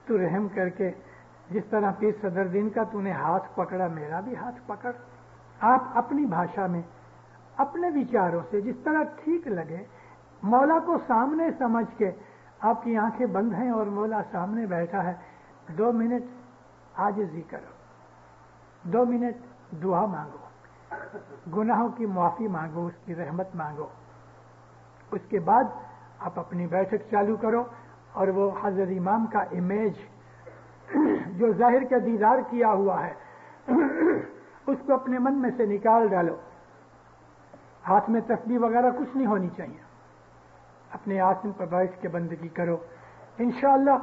تو رحم کر کے جس طرح پیر صدر دین کا تو نے ہاتھ پکڑا، میرا بھی ہاتھ پکڑ. آپ اپنی بھاشا میں اپنے وچاروں سے جس طرح ٹھیک لگے مولا کو سامنے سمجھ کے، آپ کی آنکھیں بند ہیں اور مولا سامنے بیٹھا ہے، 2 منٹ عاجزی کرو، 2 منٹ دعا مانگو، گناہوں کی معافی مانگو، اس کی رحمت مانگو. اس کے بعد آپ اپنی بیٹھک چالو کرو اور وہ حضرت امام کا امیج جو ظاہر کا دیدار کیا ہوا ہے اس کو اپنے من میں سے نکال ڈالو. ہاتھ میں تسبیح وغیرہ کچھ نہیں ہونی چاہیے، اپنے آسن پر بیٹھ کے بندگی کرو. انشاءاللہ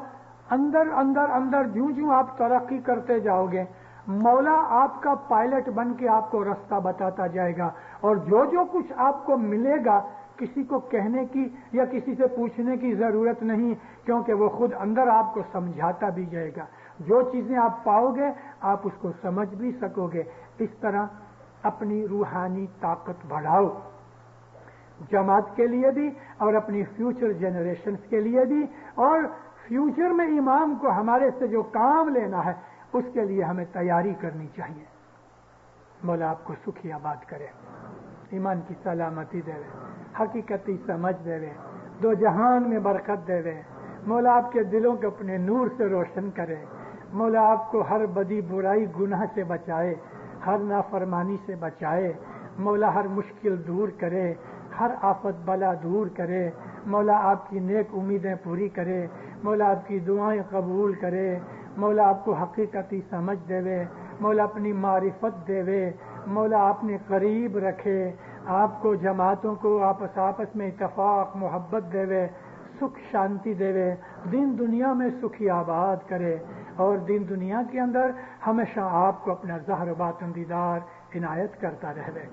اندر اندر اندر جوں آپ ترقی کرتے جاؤ گے، مولا آپ کا پائلٹ بن کے آپ کو رستہ بتاتا جائے گا، اور جو کچھ آپ کو ملے گا کسی کو کہنے کی یا کسی سے پوچھنے کی ضرورت نہیں، کیونکہ وہ خود اندر آپ کو سمجھاتا بھی جائے گا. جو چیزیں آپ پاؤ گے آپ اس کو سمجھ بھی سکو گے. اس طرح اپنی روحانی طاقت بڑھاؤ، جماعت کے لیے بھی اور اپنی فیوچر جنریشنز کے لیے بھی، اور فیوچر میں امام کو ہمارے سے جو کام لینا ہے اس کے لیے ہمیں تیاری کرنی چاہیے. مولا آپ کو سکھی آباد کرے، ایمان کی سلامتی دے، حقیقتی سمجھ دے، 2 جہان میں برکت دے. مولا آپ کے دلوں کو اپنے نور سے روشن کرے. مولا آپ کو ہر بدی برائی گناہ سے بچائے، ہر نافرمانی سے بچائے. مولا ہر مشکل دور کرے، ہر آفت بلا دور کرے. مولا آپ کی نیک امیدیں پوری کرے. مولا آپ کی دعائیں قبول کرے. مولا آپ کو حقیقتی سمجھ دے. مولا اپنی معرفت دے. مولا اپنے قریب رکھے. آپ کو جماعتوں کو آپس میں اتفاق محبت دے، سکھ شانتی دے، دین دنیا میں سکھی آباد کرے. اور دین دنیا کے اندر ہمیشہ آپ کو اپنا ظاہر و باطن دیدار عنایت کرتا رہے.